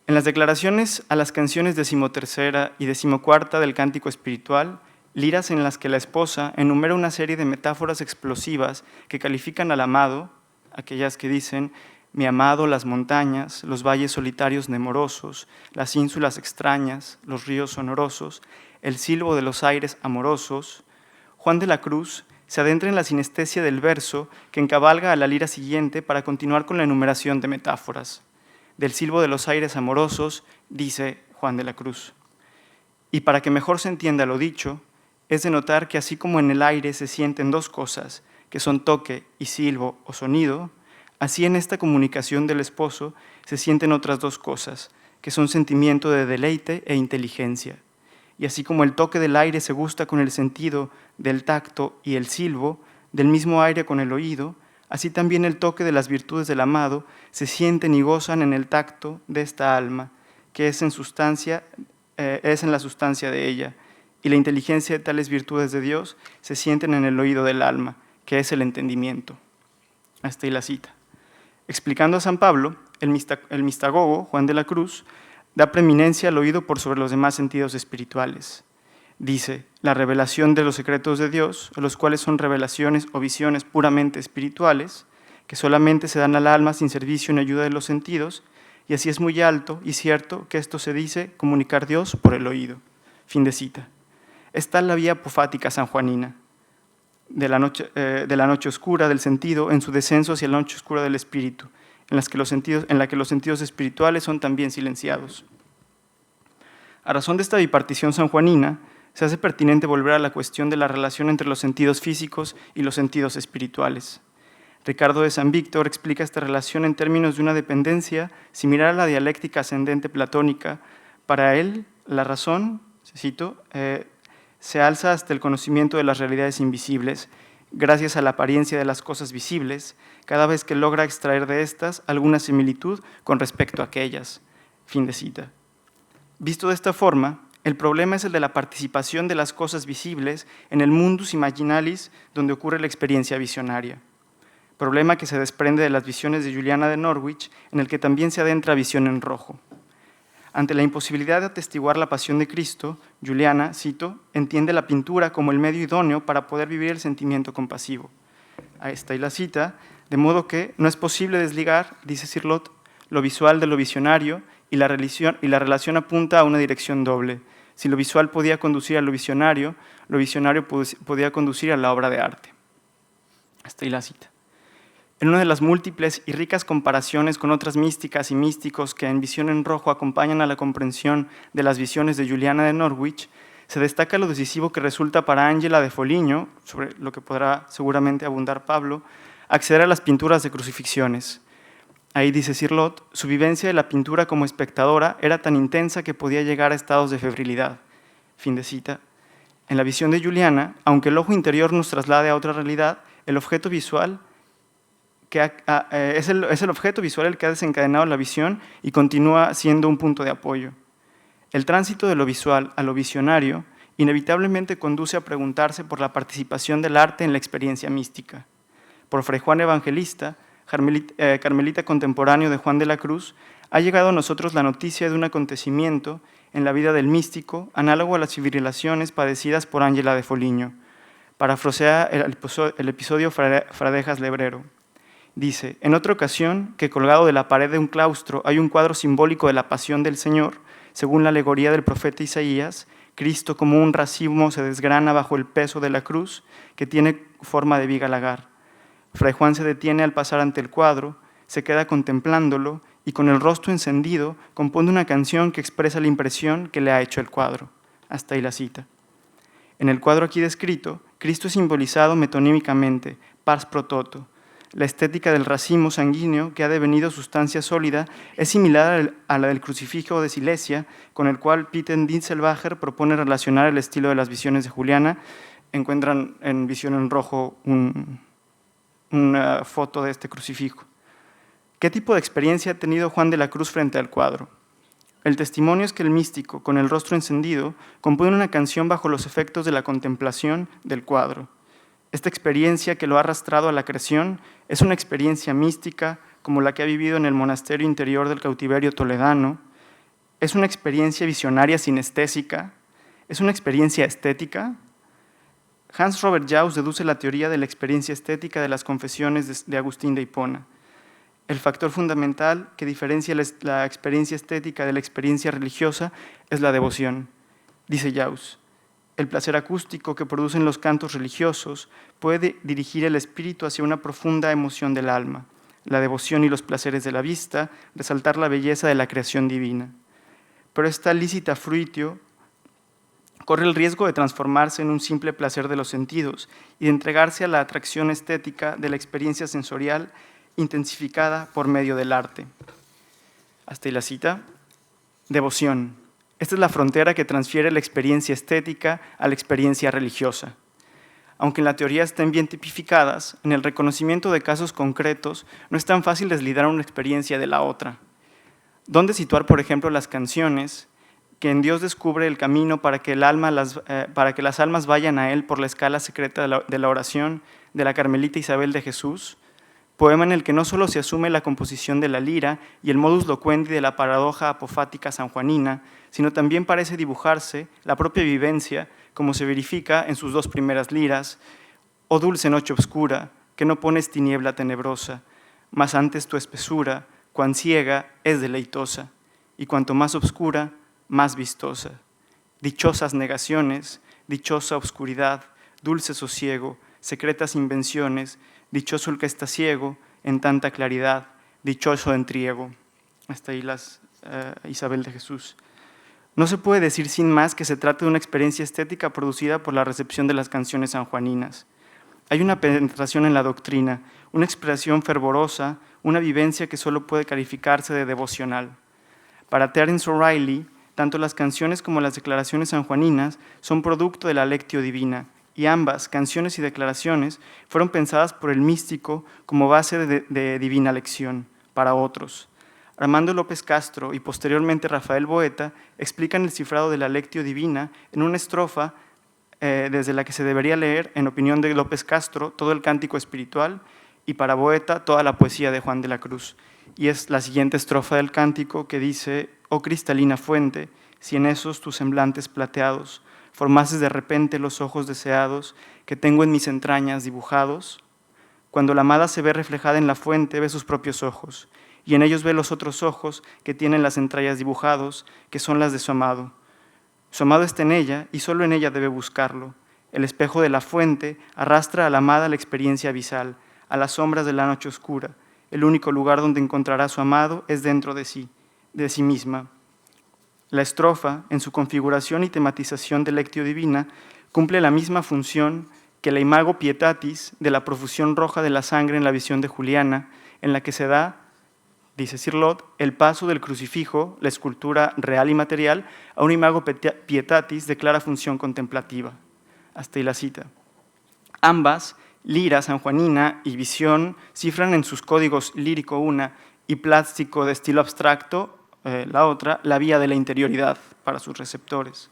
En las declaraciones a las canciones 13ª y 14ª del Cántico Espiritual, liras en las que la esposa enumera una serie de metáforas explosivas que califican al amado, aquellas que dicen: mi amado, las montañas, los valles solitarios nemorosos, las ínsulas extrañas, los ríos sonorosos, el silbo de los aires amorosos. Juan de la Cruz se adentra en la sinestesia del verso que encabalga a la lira siguiente para continuar con la enumeración de metáforas. Del silbo de los aires amorosos, dice Juan de la Cruz. Y para que mejor se entienda lo dicho, es de notar que así como en el aire se sienten dos cosas, que son toque y silbo o sonido, así en esta comunicación del esposo se sienten otras dos cosas, que son sentimiento de deleite e inteligencia. Y así como el toque del aire se gusta con el sentido del tacto y el silbo, del mismo aire con el oído, así también el toque de las virtudes del amado se sienten y gozan en el tacto de esta alma, que es en la sustancia de ella, y la inteligencia de tales virtudes de Dios se sienten en el oído del alma, que es el entendimiento. Hasta ahí la cita. Explicando a San Pablo, el mistagogo, Juan de la Cruz, da preeminencia al oído por sobre los demás sentidos espirituales. Dice, la revelación de los secretos de Dios, los cuales son revelaciones o visiones puramente espirituales, que solamente se dan al alma sin servicio ni ayuda de los sentidos, y así es muy alto y cierto que esto se dice comunicar Dios por el oído. Fin de cita. Está la vía apofática sanjuanina, de la noche oscura del sentido en su descenso hacia la noche oscura del espíritu, en la que los sentidos espirituales son también silenciados. A razón de esta bipartición sanjuanina, se hace pertinente volver a la cuestión de la relación entre los sentidos físicos y los sentidos espirituales. Ricardo de San Víctor explica esta relación en términos de una dependencia similar a la dialéctica ascendente platónica. Para él, la razón, cito, se alza hasta el conocimiento de las realidades invisibles, gracias a la apariencia de las cosas visibles, cada vez que logra extraer de estas alguna similitud con respecto a aquellas. Fin de cita. Visto de esta forma, el problema es el de la participación de las cosas visibles en el mundus imaginalis donde ocurre la experiencia visionaria. Problema que se desprende de las visiones de Juliana de Norwich, en el que también se adentra Visión en Rojo. Ante la imposibilidad de atestiguar la pasión de Cristo, Juliana, cito, entiende la pintura como el medio idóneo para poder vivir el sentimiento compasivo. Ahí está ahí la cita, de modo que no es posible desligar, dice Cirlot, lo visual de lo visionario y la relación apunta a una dirección doble. Si lo visual podía conducir a lo visionario podía conducir a la obra de arte. Hasta ahí la cita. En una de las múltiples y ricas comparaciones con otras místicas y místicos que en Visión en Rojo acompañan a la comprensión de las visiones de Juliana de Norwich, se destaca lo decisivo que resulta para Ángela de Foligno, sobre lo que podrá seguramente abundar Pablo, acceder a las pinturas de crucifixiones. Ahí dice Cirlot, su vivencia de la pintura como espectadora era tan intensa que podía llegar a estados de febrilidad. Fin de cita. En la visión de Juliana, aunque el ojo interior nos traslade a otra realidad, el objeto visual es el objeto visual el que ha desencadenado la visión y continúa siendo un punto de apoyo. El tránsito de lo visual a lo visionario inevitablemente conduce a preguntarse por la participación del arte en la experiencia mística. Por Fray Juan Evangelista, carmelita contemporáneo de Juan de la Cruz, ha llegado a nosotros la noticia de un acontecimiento en la vida del místico análogo a las fibrilaciones padecidas por Ángela de Foligno. Parafrasea el episodio Fradejas Lebrero. Dice, en otra ocasión, que colgado de la pared de un claustro hay un cuadro simbólico de la pasión del Señor, según la alegoría del profeta Isaías, Cristo como un racimo se desgrana bajo el peso de la cruz, que tiene forma de viga lagar. Fray Juan se detiene al pasar ante el cuadro, se queda contemplándolo y con el rostro encendido compone una canción que expresa la impresión que le ha hecho el cuadro. Hasta ahí la cita. En el cuadro aquí descrito, Cristo es simbolizado metonímicamente, pars pro toto. La estética del racimo sanguíneo, que ha devenido sustancia sólida, es similar a la del crucifijo de Silesia, con el cual Peter Dietzelbacher propone relacionar el estilo de las visiones de Juliana. Encuentran en Visión en Rojo una foto de este crucifijo. ¿Qué tipo de experiencia ha tenido Juan de la Cruz frente al cuadro? El testimonio es que el místico, con el rostro encendido, compone una canción bajo los efectos de la contemplación del cuadro. Esta experiencia que lo ha arrastrado a la creación es una experiencia mística como la que ha vivido en el monasterio interior del cautiverio toledano, es una experiencia visionaria sinestésica, es una experiencia estética. Hans Robert Jauss deduce la teoría de la experiencia estética de las confesiones de Agustín de Hipona. El factor fundamental que diferencia la experiencia estética de la experiencia religiosa es la devoción. Dice Jauss, el placer acústico que producen los cantos religiosos puede dirigir el espíritu hacia una profunda emoción del alma, la devoción y los placeres de la vista, resaltar la belleza de la creación divina. Pero esta lícita fruitio corre el riesgo de transformarse en un simple placer de los sentidos y de entregarse a la atracción estética de la experiencia sensorial intensificada por medio del arte. Hasta ahí la cita. Devoción. Esta es la frontera que transfiere la experiencia estética a la experiencia religiosa. Aunque en la teoría estén bien tipificadas, en el reconocimiento de casos concretos no es tan fácil deslindar una experiencia de la otra. ¿Dónde situar, por ejemplo, las canciones que en Dios descubre el camino para que las almas vayan a Él por la escala secreta de la oración de la Carmelita Isabel de Jesús? Poema en el que no solo se asume la composición de la lira y el modus loquendi de la paradoja apofática sanjuanina, sino también parece dibujarse la propia vivencia, como se verifica en sus dos primeras liras: oh dulce noche obscura, que no pones tiniebla tenebrosa, mas antes tu espesura, cuan ciega, es deleitosa, y cuanto más obscura, más vistosa. Dichosas negaciones, dichosa obscuridad, dulce sosiego, secretas invenciones, dichoso el que está ciego en tanta claridad, dichoso entriego. Hasta ahí Isabel de Jesús. No se puede decir sin más que se trata de una experiencia estética producida por la recepción de las canciones sanjuaninas. Hay una penetración en la doctrina, una expresión fervorosa, una vivencia que solo puede calificarse de devocional. Para Terence O'Reilly, tanto las canciones como las declaraciones sanjuaninas son producto de la lectio divina, y ambas, canciones y declaraciones, fueron pensadas por el místico como base de divina lección para otros. Armando López Castro y posteriormente Rafael Boeta explican el cifrado de la lectio divina en una estrofa desde la que se debería leer, en opinión de López Castro, todo el cántico espiritual y para Boeta toda la poesía de Juan de la Cruz. Y es la siguiente estrofa del cántico que dice: oh cristalina fuente, si en esos tus semblantes plateados formases de repente los ojos deseados que tengo en mis entrañas dibujados. Cuando la amada se ve reflejada en la fuente, ve sus propios ojos, y en ellos ve los otros ojos que tienen las entrañas dibujados, que son las de su amado. Su amado está en ella, y solo en ella debe buscarlo. El espejo de la fuente arrastra a la amada a la experiencia abisal, a las sombras de la noche oscura. El único lugar donde encontrará a su amado es dentro de sí misma. La estrofa, en su configuración y tematización de lectio divina, cumple la misma función que la imago pietatis de la profusión roja de la sangre en la visión de Juliana, en la que se da, dice Cirlot, el paso del crucifijo, la escultura real y material, a un imago pietatis de clara función contemplativa. Hasta ahí la cita. Ambas, lira sanjuanina y visión, cifran en sus códigos lírico una y plástico de estilo abstracto, la otra, la vía de la interioridad para sus receptores.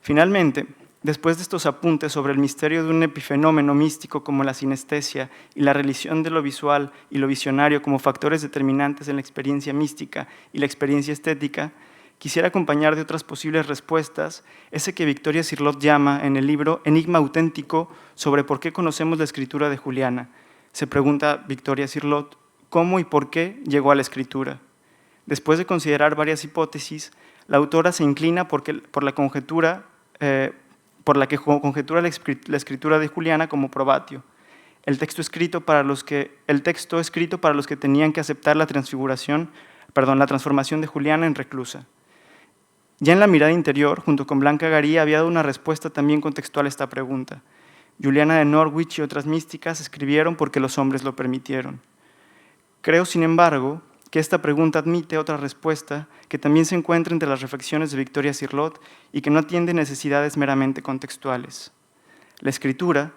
Finalmente, después de estos apuntes sobre el misterio de un epifenómeno místico como la sinestesia y la relación de lo visual y lo visionario como factores determinantes en la experiencia mística y la experiencia estética, quisiera acompañar de otras posibles respuestas ese que Victoria Cirlot llama en el libro Enigma auténtico sobre por qué conocemos la escritura de Juliana. Se pregunta Victoria Cirlot cómo y por qué llegó a la escritura. Después de considerar varias hipótesis, la autora se inclina por la que conjetura la escritura de Juliana como probatio. el texto escrito para los que tenían que aceptar la transformación de Juliana en reclusa. Ya en La mirada interior, junto con Blanca Garía, había dado una respuesta también contextual a esta pregunta. Juliana de Norwich y otras místicas escribieron porque los hombres lo permitieron. Creo, sin embargo, que esta pregunta admite otra respuesta que también se encuentra entre las reflexiones de Victoria Cirlot y que no atiende necesidades meramente contextuales. La escritura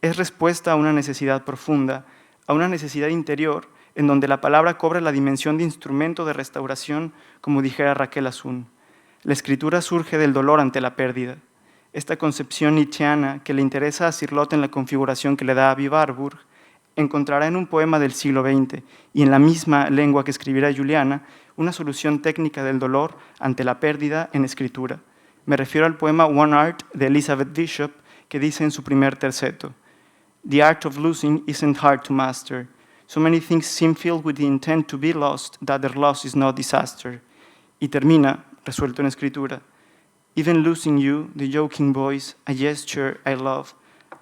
es respuesta a una necesidad profunda, a una necesidad interior, en donde la palabra cobra la dimensión de instrumento de restauración, como dijera Raquel Azún. La escritura surge del dolor ante la pérdida. Esta concepción nietzscheana que le interesa a Cirlot en la configuración que le da a Viva Warburg, encontrará en un poema del siglo XX y en la misma lengua que escribirá Juliana una solución técnica del dolor ante la pérdida en escritura. Me refiero al poema One Art de Elizabeth Bishop, que dice en su primer terceto: "The art of losing isn't hard to master. So many things seem filled with the intent to be lost that their loss is no disaster." Y termina, resuelto en escritura: "Even losing you, the joking voice, a gesture I love,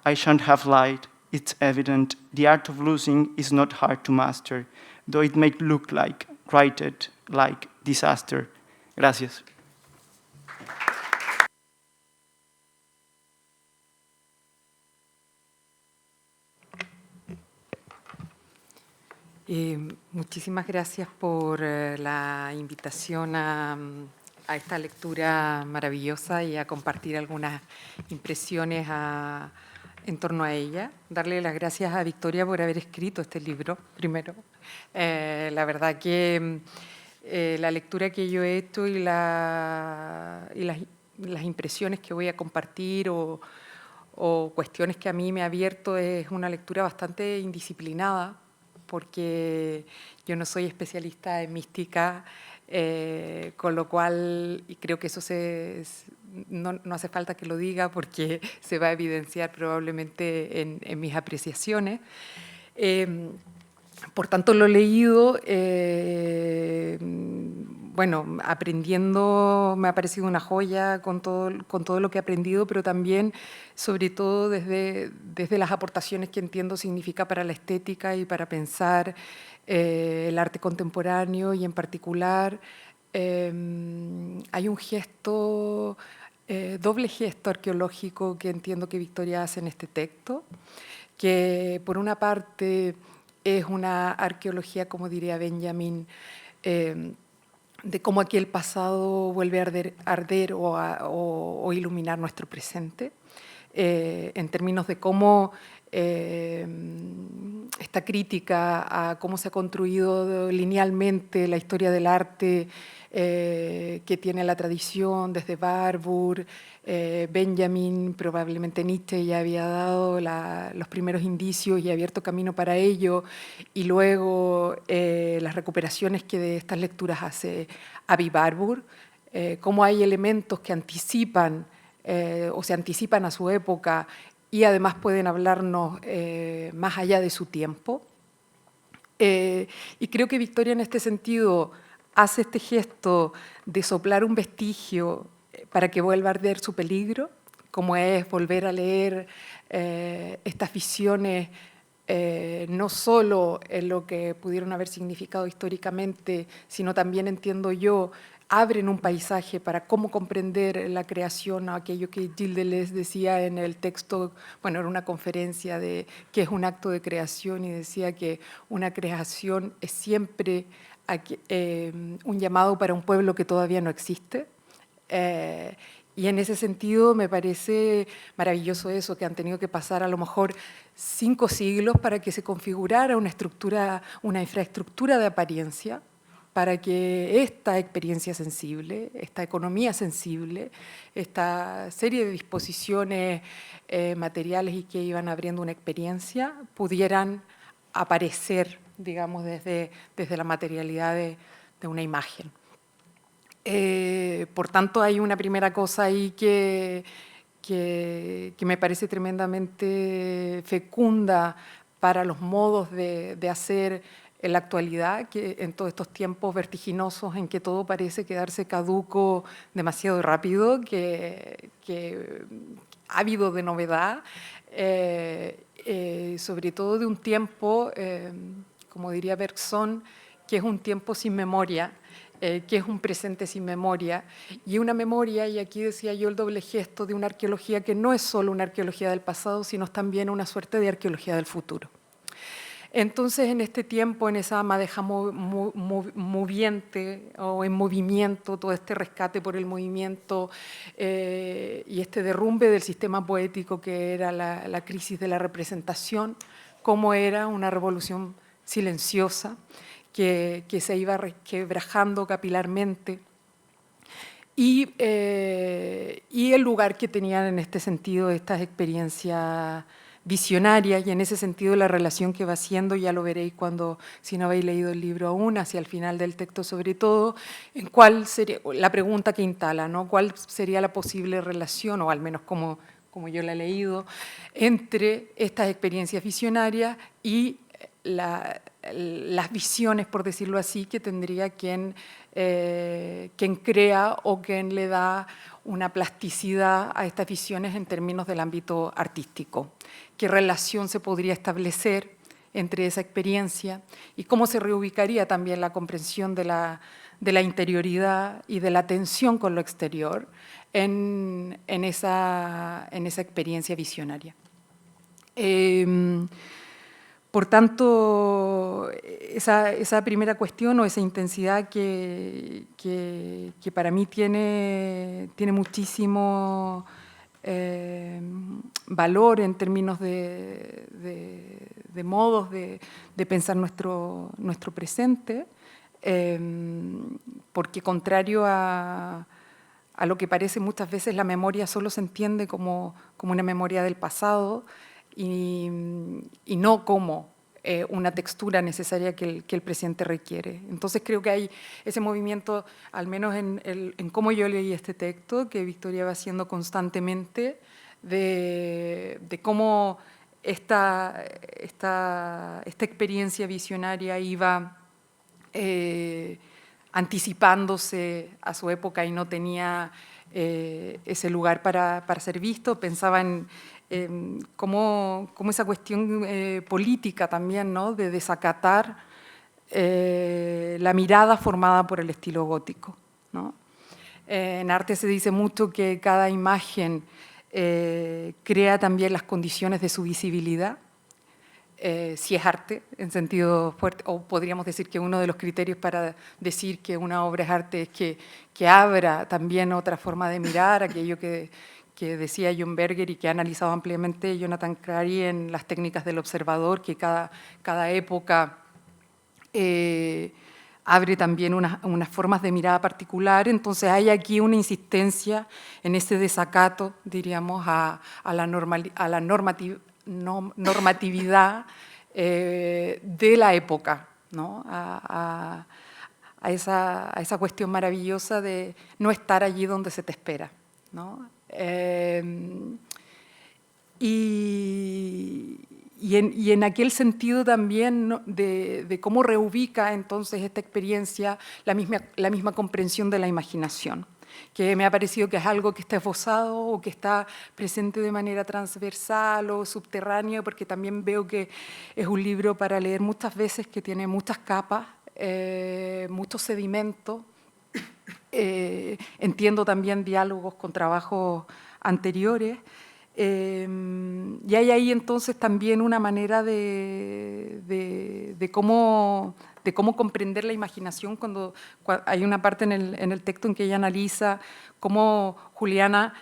I shan't have lied. It's evident, the art of losing is not hard to master, though it may look like, write it, like disaster." Gracias. Muchísimas gracias por la invitación a esta lectura maravillosa y a compartir algunas impresiones en torno a ella. Darle las gracias a Victoria por haber escrito este libro, primero. La verdad que la lectura que yo he hecho y las impresiones que voy a compartir o cuestiones que a mí me ha abierto es una lectura bastante indisciplinada, porque yo no soy especialista en mística, con lo cual, y creo que eso no hace falta que lo diga porque se va a evidenciar probablemente en mis apreciaciones. Por tanto, lo he leído, bueno, aprendiendo, me ha parecido una joya con todo lo que he aprendido, pero también, sobre todo, desde las aportaciones que entiendo significa para la estética y para pensar el arte contemporáneo, y en particular hay un gesto, doble gesto arqueológico que entiendo que Victoria hace en este texto, que por una parte es una arqueología, como diría Benjamin, de cómo aquí el pasado vuelve a arder o iluminar nuestro presente, en términos de cómo esta crítica a cómo se ha construido linealmente la historia del arte que tiene la tradición desde Warburg, Benjamin, probablemente Nietzsche ya había dado los primeros indicios y abierto camino para ello, y luego las recuperaciones que de estas lecturas hace Avi Warburg, cómo hay elementos que anticipan o se anticipan a su época y además pueden hablarnos más allá de su tiempo. Y creo que Victoria en este sentido hace este gesto de soplar un vestigio para que vuelva a arder su peligro, como es volver a leer estas visiones, no solo en lo que pudieron haber significado históricamente, sino también, entiendo yo, abren un paisaje para cómo comprender la creación, aquello que Gilles Deleuze decía en el texto, bueno, era una conferencia de qué es un acto de creación, y decía que una creación es siempre un llamado para un pueblo que todavía no existe. Y en ese sentido me parece maravilloso eso, que han tenido que pasar a lo mejor 5 siglos para que se configurara una infraestructura de apariencia, para que esta experiencia sensible, esta economía sensible, esta serie de disposiciones materiales y que iban abriendo una experiencia, pudieran aparecer, digamos, desde la materialidad de una imagen. Por tanto, hay una primera cosa ahí que me parece tremendamente fecunda para los modos de hacer en la actualidad, que en todos estos tiempos vertiginosos en que todo parece quedarse caduco demasiado rápido, que ávido de novedad, sobre todo de un tiempo, como diría Bergson, que es un tiempo sin memoria, que es un presente sin memoria, y una memoria, y aquí decía yo el doble gesto, de una arqueología que no es solo una arqueología del pasado, sino también una suerte de arqueología del futuro. Entonces, en este tiempo, en esa madeja moviente o en movimiento, todo este rescate por el movimiento y este derrumbe del sistema poético que era la crisis de la representación, cómo era una revolución silenciosa que se iba quebrajando capilarmente, y el lugar que tenían en este sentido estas experiencias visionarias, y en ese sentido la relación que va haciendo, ya lo veréis cuando, si no habéis leído el libro aún, hacia el final del texto sobre todo, en cuál sería la pregunta que instala, ¿no? ¿Cuál sería la posible relación, o al menos como yo la he leído, entre estas experiencias visionarias y las visiones, por decirlo así, que tendría quien crea o quien le da una plasticidad a estas visiones en términos del ámbito artístico? ¿Qué relación se podría establecer entre esa experiencia y cómo se reubicaría también la comprensión de la interioridad y de la tensión con lo exterior en esa experiencia visionaria? Por tanto, esa primera cuestión o esa intensidad que para mí tiene muchísimo valor en términos de modos de pensar nuestro presente, porque contrario a lo que parece muchas veces, la memoria solo se entiende como una memoria del pasado, y no como una textura necesaria que el presente requiere. Entonces creo que hay ese movimiento, al menos en cómo yo leí este texto, que Victoria va haciendo constantemente, de cómo esta experiencia visionaria iba anticipándose a su época y no tenía ese lugar para ser visto. Pensaba en cómo esa cuestión política también, ¿no?, de desacatar la mirada formada por el estilo gótico, ¿no? En arte se dice mucho que cada imagen crea también las condiciones de su visibilidad, si es arte en sentido fuerte, o podríamos decir que uno de los criterios para decir que una obra es arte es que abra también otra forma de mirar, aquello que decía John Berger y que ha analizado ampliamente Jonathan Crary en las técnicas del observador, que cada época abre también unas formas de mirada particular. Entonces hay aquí una insistencia en ese desacato, diríamos, a la normatividad de la época, ¿no? A esa cuestión maravillosa de no estar allí donde se te espera, ¿no? Y en aquel sentido también, ¿no?, de cómo reubica entonces esta experiencia la misma comprensión de la imaginación, que me ha parecido que es algo que está esbozado o que está presente de manera transversal o subterránea, porque también veo que es un libro para leer muchas veces, que tiene muchas capas, mucho sedimento. Entiendo también diálogos con trabajos anteriores, y hay ahí entonces también una manera de cómo comprender la imaginación, cuando hay una parte en el texto en que ella analiza cómo Juliana,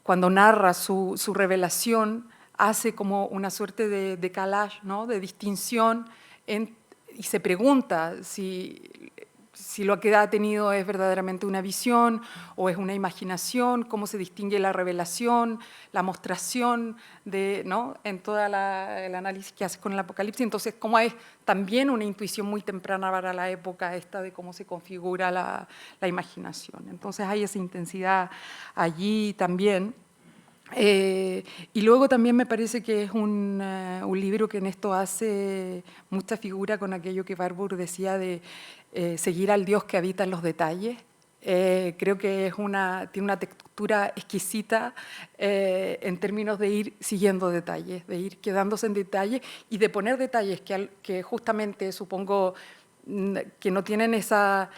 cuando narra su revelación, hace como una suerte de decalage, ¿no?, de distinción, y se pregunta si lo que ha tenido es verdaderamente una visión o es una imaginación, cómo se distingue la revelación, la mostración, ¿no?, en todo el análisis que hace con el Apocalipsis. Entonces, cómo es también una intuición muy temprana para la época esta de cómo se configura la imaginación. Entonces hay esa intensidad allí también. Y luego también me parece que es un libro que en esto hace mucha figura con aquello que Warburg decía de seguir al Dios que habita en los detalles, Creo que tiene una textura exquisita en términos de ir siguiendo detalles, de ir quedándose en detalles y de poner detalles que justamente supongo que no tienen esa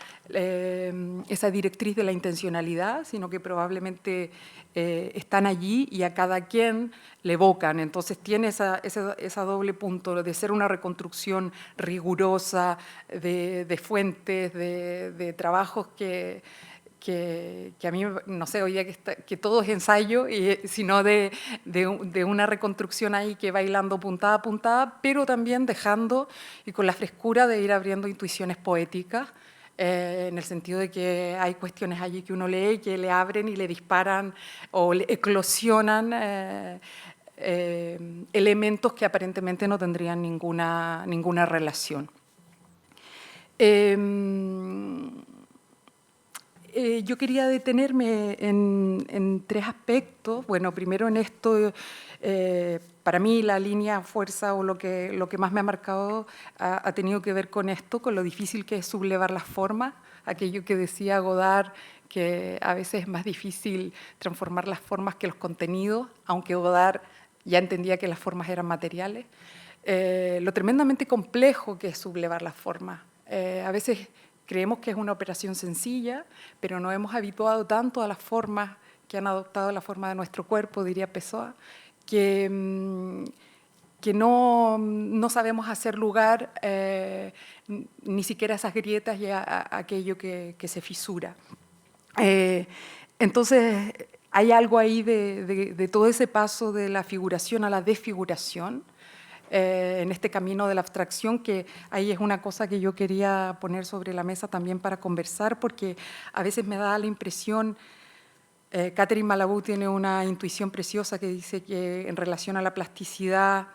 directriz de la intencionalidad, sino que probablemente están allí y a cada quien le evocan. Entonces tiene esa doble punto de ser una reconstrucción rigurosa de fuentes, de trabajos que a mí, no sé, oía que todo es ensayo, sino de una reconstrucción ahí que va hilando puntada a puntada, pero también dejando y con la frescura de ir abriendo intuiciones poéticas, en el sentido de que hay cuestiones allí que uno lee que le abren y le disparan o le eclosionan elementos que aparentemente no tendrían ninguna relación. Yo quería detenerme en tres aspectos. Bueno, primero en esto, para mí la línea fuerza o lo que más me ha marcado ha tenido que ver con esto, con lo difícil que es sublevar las formas, aquello que decía Godard, que a veces es más difícil transformar las formas que los contenidos, aunque Godard ya entendía que las formas eran materiales. Lo tremendamente complejo que es sublevar las formas. A veces creemos que es una operación sencilla, pero nos hemos habituado tanto a las formas que han adoptado la forma de nuestro cuerpo, diría Pessoa, que no sabemos hacer lugar ni siquiera a esas grietas y a aquello que se fisura. Entonces, hay algo ahí de todo ese paso de la figuración a la desfiguración, en este camino de la abstracción, que ahí es una cosa que yo quería poner sobre la mesa también para conversar, porque a veces me da la impresión, Catherine Malabou tiene una intuición preciosa que dice que en relación a la plasticidad,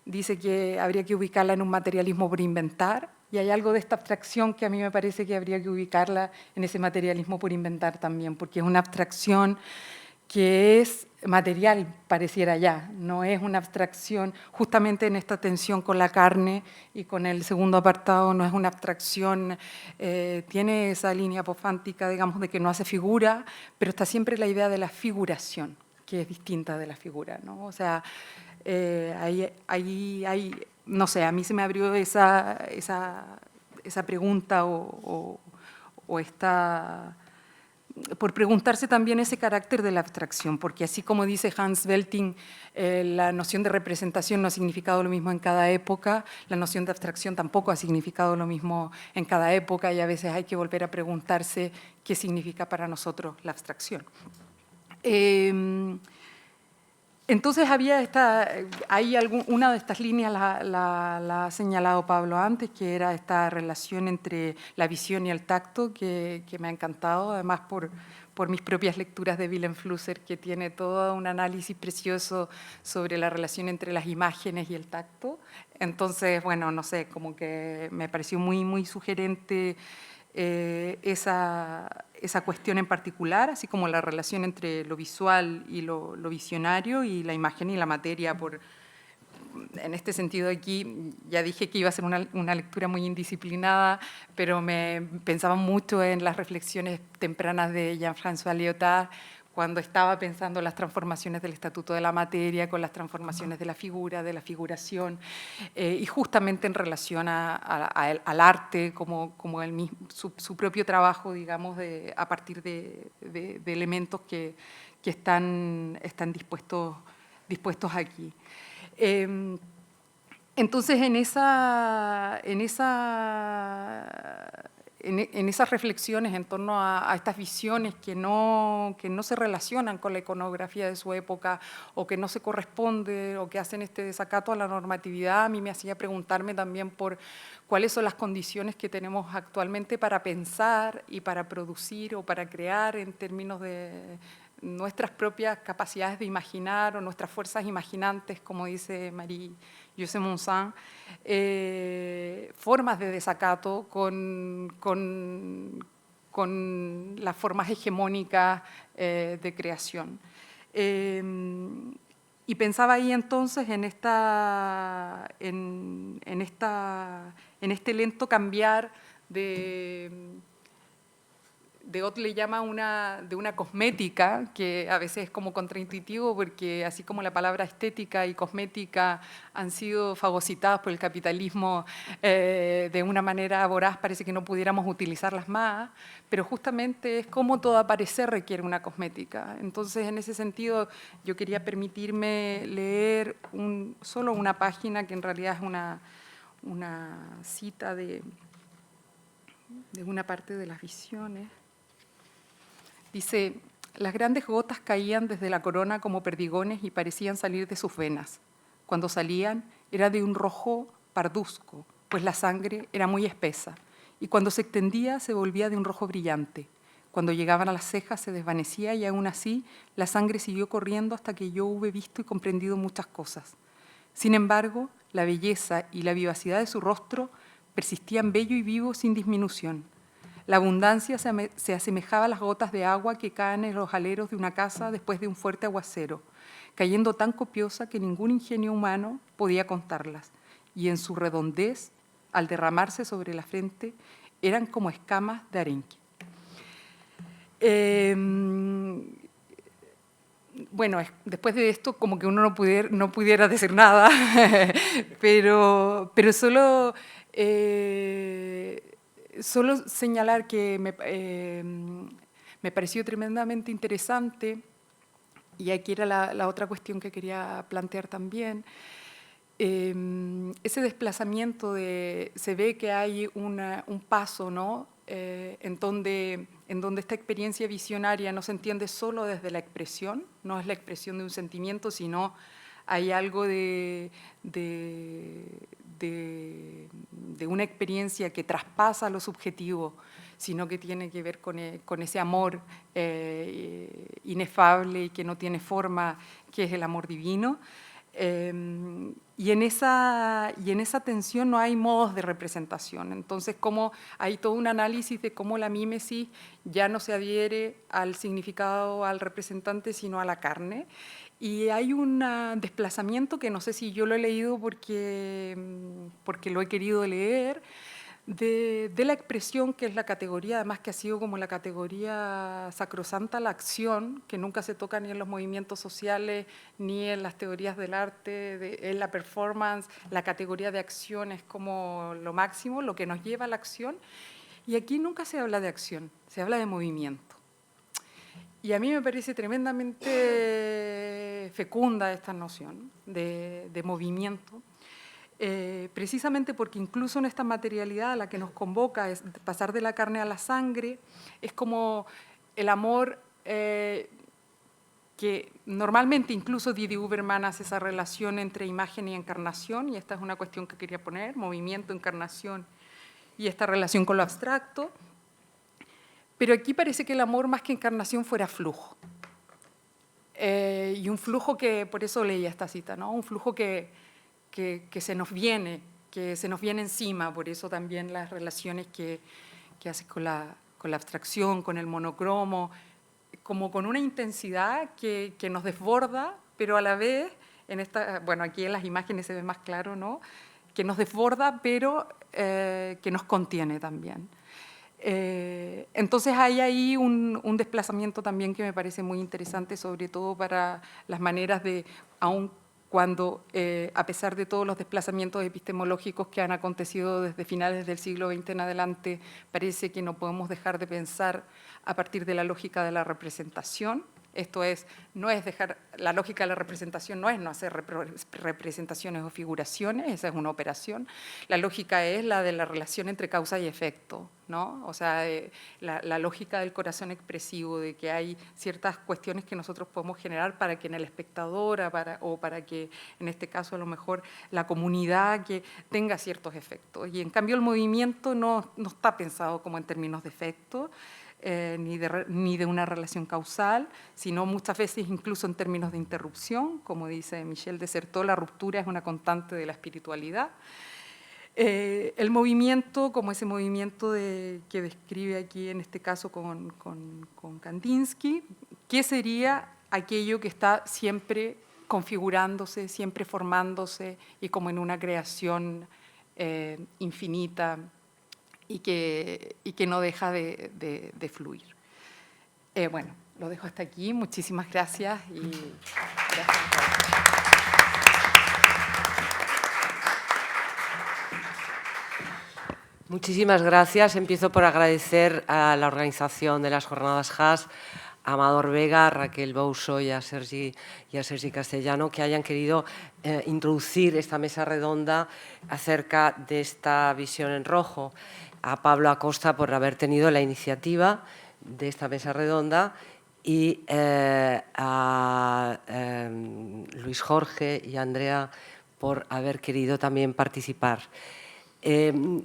dice que habría que ubicarla en un materialismo por inventar, y hay algo de esta abstracción que a mí me parece que habría que ubicarla en ese materialismo por inventar también, porque es una abstracción que es material, pareciera ya, no es una abstracción, justamente en esta tensión con la carne y con el segundo apartado no es una abstracción, tiene esa línea apofántica, digamos, de que no hace figura, pero está siempre la idea de la figuración, que es distinta de la figura, ¿no? O sea, ahí, no sé, a mí se me abrió esa pregunta o esta por preguntarse también ese carácter de la abstracción, porque así como dice Hans Belting, la noción de representación no ha significado lo mismo en cada época, la noción de abstracción tampoco ha significado lo mismo en cada época y a veces hay que volver a preguntarse qué significa para nosotros la abstracción. Entonces una de estas líneas la ha señalado Pablo antes, que era esta relación entre la visión y el tacto, que me ha encantado, además por mis propias lecturas de Willem Flusser, que tiene todo un análisis precioso sobre la relación entre las imágenes y el tacto. Entonces, bueno, no sé, como que me pareció muy, muy sugerente esa cuestión en particular, así como la relación entre lo visual y lo visionario y la imagen y la materia. En este sentido aquí ya dije que iba a ser una lectura muy indisciplinada, pero me pensaba mucho en las reflexiones tempranas de Jean-François Lyotard, cuando estaba pensando las transformaciones del estatuto de la materia, con las transformaciones de la figura, de la figuración, y justamente en relación al arte, como su propio trabajo, digamos, a partir de elementos que están dispuestos aquí. Entonces, en esas reflexiones en torno a estas visiones que no se relacionan con la iconografía de su época o que no se corresponde o que hacen este desacato a la normatividad, a mí me hacía preguntarme también por cuáles son las condiciones que tenemos actualmente para pensar y para producir o para crear en términos de nuestras propias capacidades de imaginar o nuestras fuerzas imaginantes, como dice Marie-José Monsan, formas de desacato con las formas hegemónicas de creación. Y pensaba ahí entonces en este lento cambiar de Ott le llama de una cosmética, que a veces es como contraintuitivo, porque así como la palabra estética y cosmética han sido fagocitadas por el capitalismo de una manera voraz, parece que no pudiéramos utilizarlas más, pero justamente es como todo aparecer requiere una cosmética. Entonces, en ese sentido, yo quería permitirme leer solo una página que en realidad es una cita de una parte de las visiones. Dice, las grandes gotas caían desde la corona como perdigones y parecían salir de sus venas. Cuando salían era de un rojo parduzco, pues la sangre era muy espesa, y cuando se extendía se volvía de un rojo brillante. Cuando llegaban a las cejas se desvanecía y aún así la sangre siguió corriendo hasta que yo hube visto y comprendido muchas cosas. Sin embargo, la belleza y la vivacidad de su rostro persistían bello y vivo sin disminución. La abundancia se asemejaba a las gotas de agua que caen en los aleros de una casa después de un fuerte aguacero, cayendo tan copiosa que ningún ingenio humano podía contarlas, y en su redondez, al derramarse sobre la frente, eran como escamas de arenque. Bueno, después de esto como que uno no pudiera decir nada, pero solo señalar que me pareció tremendamente interesante, y aquí era la otra cuestión que quería plantear también, ese desplazamiento se ve que hay un paso, ¿no? En donde esta experiencia visionaria no se entiende solo desde la expresión, no es la expresión de un sentimiento, sino hay algo de una experiencia que traspasa lo subjetivo, sino que tiene que ver con ese amor inefable y que no tiene forma, que es el amor divino. Y en esa tensión no hay modos de representación. Entonces, como hay todo un análisis de cómo la mímesis ya no se adhiere al significado, al representante, sino a la carne. Y hay un desplazamiento que no sé si yo lo he leído porque lo he querido leer, de la expresión, que es la categoría, además que ha sido como la categoría sacrosanta, la acción, que nunca se toca ni en los movimientos sociales, ni en las teorías del arte, en la performance. La categoría de acción es como lo máximo, lo que nos lleva a la acción. Y aquí nunca se habla de acción, se habla de movimiento. Y a mí me parece tremendamente fecunda esta noción de movimiento, precisamente porque incluso en esta materialidad a la que nos convoca, es pasar de la carne a la sangre, es como el amor que normalmente incluso Didi Huberman hace esa relación entre imagen y encarnación, y esta es una cuestión que quería poner, movimiento, encarnación y esta relación con lo abstracto. Pero aquí parece que el amor más que encarnación fuera flujo. Y un flujo que, por eso leía esta cita, ¿no? Un flujo que se nos viene encima, por eso también las relaciones que hace con la abstracción, con el monocromo, como con una intensidad que nos desborda, pero a la vez, bueno, aquí en las imágenes se ve más claro, ¿no? Que nos desborda, pero que nos contiene también. Entonces hay ahí un desplazamiento también que me parece muy interesante, sobre todo para las maneras de, aun cuando a pesar de todos los desplazamientos epistemológicos que han acontecido desde finales del siglo XX en adelante, parece que no podemos dejar de pensar a partir de la lógica de la representación. Esto es, la lógica de la representación no es no hacer representaciones o figuraciones, esa es una operación. La lógica es la de la relación entre causa y efecto, ¿no? O sea, la lógica del corazón expresivo, de que hay ciertas cuestiones que nosotros podemos generar para que en el espectador o para que, en este caso, a lo mejor la comunidad que tenga ciertos efectos. Y en cambio el movimiento no está pensado como en términos de efecto, ni de una relación causal, sino muchas veces incluso en términos de interrupción. Como dice Michel Dessertaux, la ruptura es una constante de la espiritualidad. El movimiento, como ese movimiento que describe aquí en este caso con Kandinsky, que sería aquello que está siempre configurándose, siempre formándose y como en una creación infinita y que no deja de fluir. Bueno, lo dejo hasta aquí. Muchísimas gracias y gracias a todos. Muchísimas gracias. Empiezo por agradecer a la organización de las Jornadas Haas, a Amador Vega, a Raquel Bouso y a Sergi Castellano, que hayan querido introducir esta mesa redonda acerca de esta visión en rojo. A Pablo Acosta por haber tenido la iniciativa de esta mesa redonda y a Luis Jorge y a Andrea por haber querido también participar.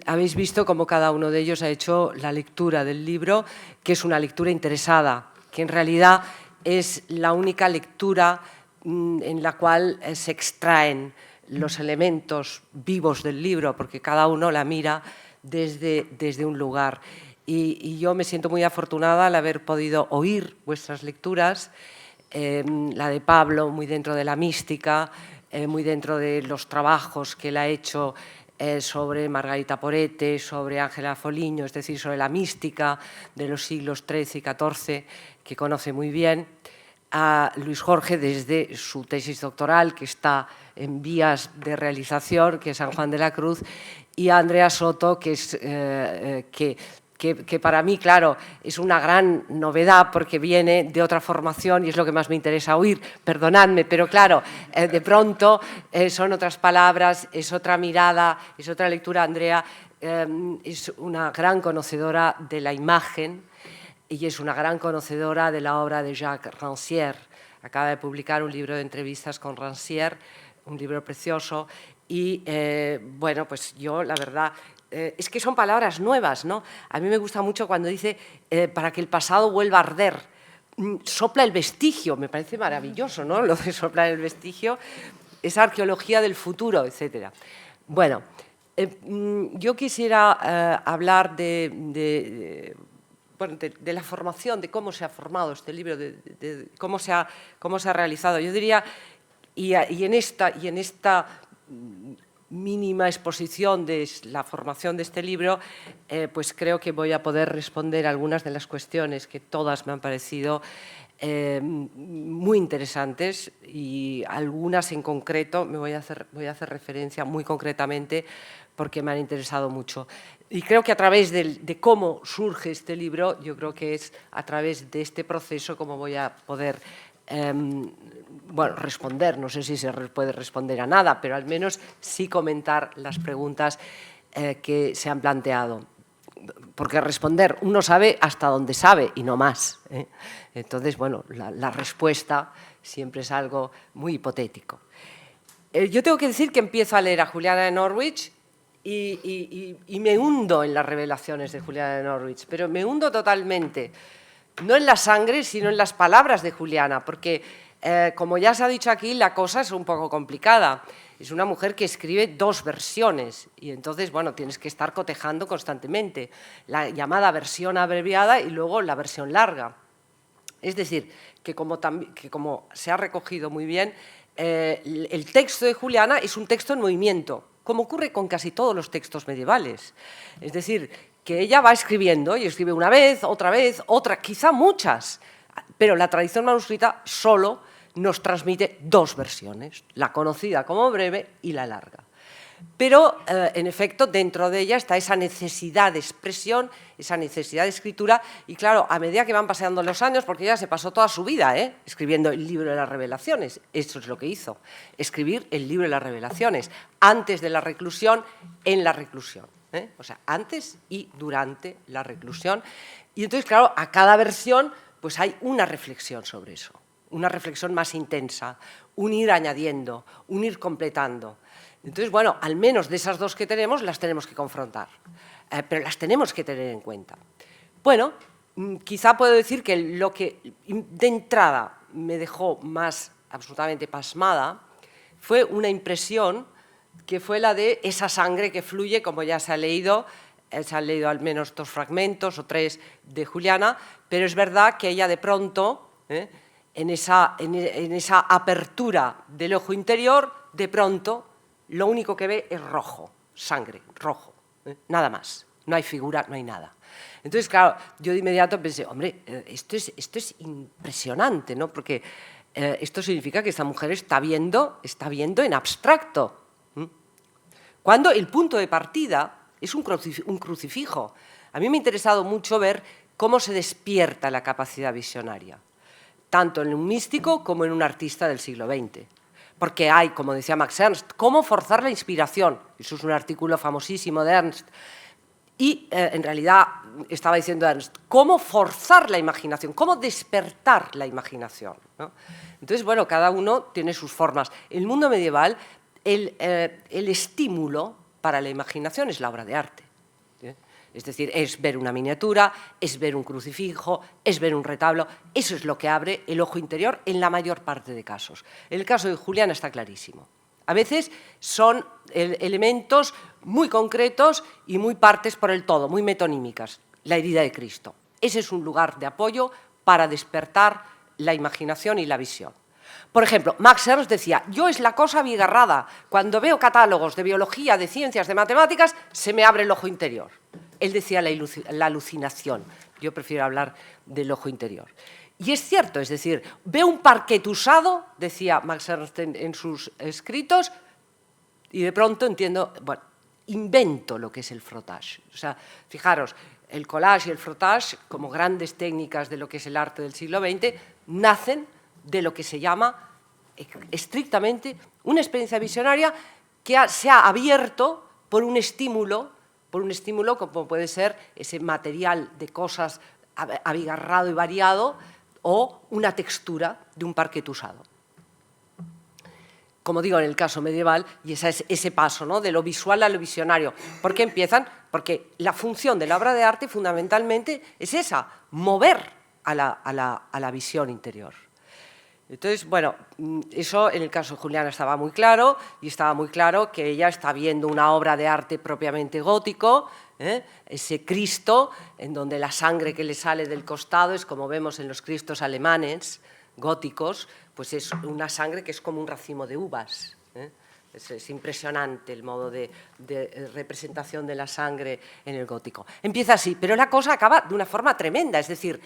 Habéis visto cómo cada uno de ellos ha hecho la lectura del libro, que es una lectura interesada, que en realidad es la única lectura en la cual se extraen los elementos vivos del libro, porque cada uno la mira desde un lugar. Y yo me siento muy afortunada al haber podido oír vuestras lecturas, la de Pablo, muy dentro de la mística, muy dentro de los trabajos que él ha hecho sobre Margarita Porete, sobre Ángela Foligno, es decir, sobre la mística de los siglos XIII y XIV, que conoce muy bien. A Luis Jorge desde su tesis doctoral, que está en vías de realización, que es San Juan de la Cruz, y a Andrea Soto, que es que para mí, claro, es una gran novedad porque viene de otra formación y es lo que más me interesa oír, perdonadme, pero claro, de pronto son otras palabras, es otra mirada, es otra lectura. Andrea es una gran conocedora de la imagen y es una gran conocedora de la obra de Jacques Rancière. Acaba de publicar un libro de entrevistas con Rancière, un libro precioso, y bueno, pues yo la verdad... es que son palabras nuevas, ¿no? A mí me gusta mucho cuando dice para que el pasado vuelva a arder. Sopla el vestigio, me parece maravilloso, ¿no? Lo de soplar el vestigio, esa arqueología del futuro, etc. Bueno, yo quisiera hablar de la formación, de cómo se ha formado este libro, de cómo se ha realizado. Yo diría, y en esta mínima exposición de la formación de este libro, pues creo que voy a poder responder algunas de las cuestiones que todas me han parecido muy interesantes y algunas en concreto voy a hacer referencia muy concretamente porque me han interesado mucho. Y creo que a través de cómo surge este libro, yo creo que es a través de este proceso como voy a poder bueno, responder, no sé si se puede responder a nada, pero al menos sí comentar las preguntas que se han planteado. Porque responder, uno sabe hasta donde sabe y no más. Entonces, bueno, la respuesta siempre es algo muy hipotético. Yo tengo que decir que empiezo a leer a Juliana de Norwich y me hundo en las revelaciones de Juliana de Norwich, pero me hundo totalmente. No en la sangre, sino en las palabras de Juliana, porque, como ya se ha dicho aquí, la cosa es un poco complicada. Es una mujer que escribe dos versiones y entonces, bueno, tienes que estar cotejando constantemente. La llamada versión abreviada y luego la versión larga. Es decir, que como se ha recogido muy bien, el texto de Juliana es un texto en movimiento, como ocurre con casi todos los textos medievales. Es decir, que ella va escribiendo y escribe una vez, otra, quizá muchas, pero la tradición manuscrita solo nos transmite dos versiones, la conocida como breve y la larga. Pero, en efecto, dentro de ella está esa necesidad de expresión, esa necesidad de escritura, y claro, a medida que van pasando los años, porque ella se pasó toda su vida escribiendo el libro de las revelaciones, eso es lo que hizo, escribir el libro de las revelaciones, antes de la reclusión, en la reclusión. O sea, antes y durante la reclusión. Y entonces, claro, a cada versión pues hay una reflexión sobre eso, una reflexión más intensa, un ir añadiendo, un ir completando. Entonces, bueno, al menos de esas dos que tenemos, las tenemos que confrontar, pero las tenemos que tener en cuenta. Bueno, quizá puedo decir que lo que de entrada me dejó más absolutamente pasmada fue una impresión que fue la de esa sangre que fluye, como ya se han leído al menos 2 fragmentos o 3 de Juliana, pero es verdad que ella de pronto, en esa apertura del ojo interior, de pronto lo único que ve es rojo, sangre, rojo, nada más. no hay figura, no hay nada. Entonces, claro, yo de inmediato pensé, hombre, esto es impresionante, ¿no? Porque esto significa que esta mujer está viendo en abstracto. Cuando el punto de partida es un crucifijo. A mí me ha interesado mucho ver cómo se despierta la capacidad visionaria, tanto en un místico como en un artista del siglo XX. Porque hay, como decía Max Ernst, cómo forzar la inspiración. Eso es un artículo famosísimo de Ernst. Y en realidad, estaba diciendo Ernst, cómo forzar la imaginación, cómo despertar la imaginación, ¿no? Entonces, bueno, cada uno tiene sus formas. En el mundo medieval, el estímulo para la imaginación es la obra de arte. Es decir, es ver una miniatura, es ver un crucifijo, es ver un retablo. Eso es lo que abre el ojo interior en la mayor parte de casos. En el caso de Juliana está clarísimo. A veces son elementos muy concretos y muy partes por el todo, muy metonímicas. La herida de Cristo. Ese es un lugar de apoyo para despertar la imaginación y la visión. Por ejemplo, Max Ernst decía, yo es la cosa abigarrada. Cuando veo catálogos de biología, de ciencias, de matemáticas, se me abre el ojo interior. Él decía la alucinación. Yo prefiero hablar del ojo interior. Y es cierto, es decir, veo un parquet usado, decía Max Ernst en sus escritos, y de pronto entiendo, bueno, invento lo que es el frottage. O sea, fijaros, el collage y el frottage, como grandes técnicas de lo que es el arte del siglo XX, nacen de lo que se llama estrictamente una experiencia visionaria que se ha abierto por un estímulo como puede ser ese material de cosas abigarrado y variado o una textura de un parquet usado. Como digo, en el caso medieval, y ese paso, ¿no?, de lo visual a lo visionario. ¿Por qué empiezan? Porque la función de la obra de arte fundamentalmente es esa, mover a la visión interior. Entonces, bueno, eso en el caso de Juliana estaba muy claro, y estaba muy claro que ella está viendo una obra de arte propiamente gótico, ese Cristo, en donde la sangre que le sale del costado es como vemos en los Cristos alemanes góticos, pues es una sangre que es como un racimo de uvas. Es impresionante el modo de representación de la sangre en el gótico. Empieza así, pero la cosa acaba de una forma tremenda, es decir,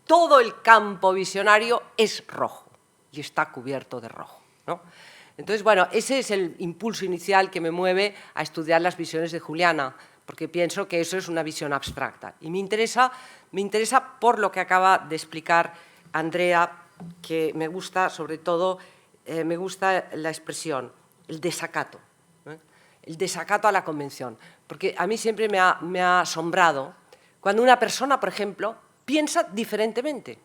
todo el campo visionario es rojo y está cubierto de rojo, ¿no? Entonces, bueno, ese es el impulso inicial que me mueve a estudiar las visiones de Juliana, porque pienso que eso es una visión abstracta. Y me interesa por lo que acaba de explicar Andrea, que me gusta, sobre todo, me gusta la expresión, el desacato, ¿eh? El desacato a la convención. Porque a mí siempre me ha asombrado cuando una persona, por ejemplo, piensa diferentemente.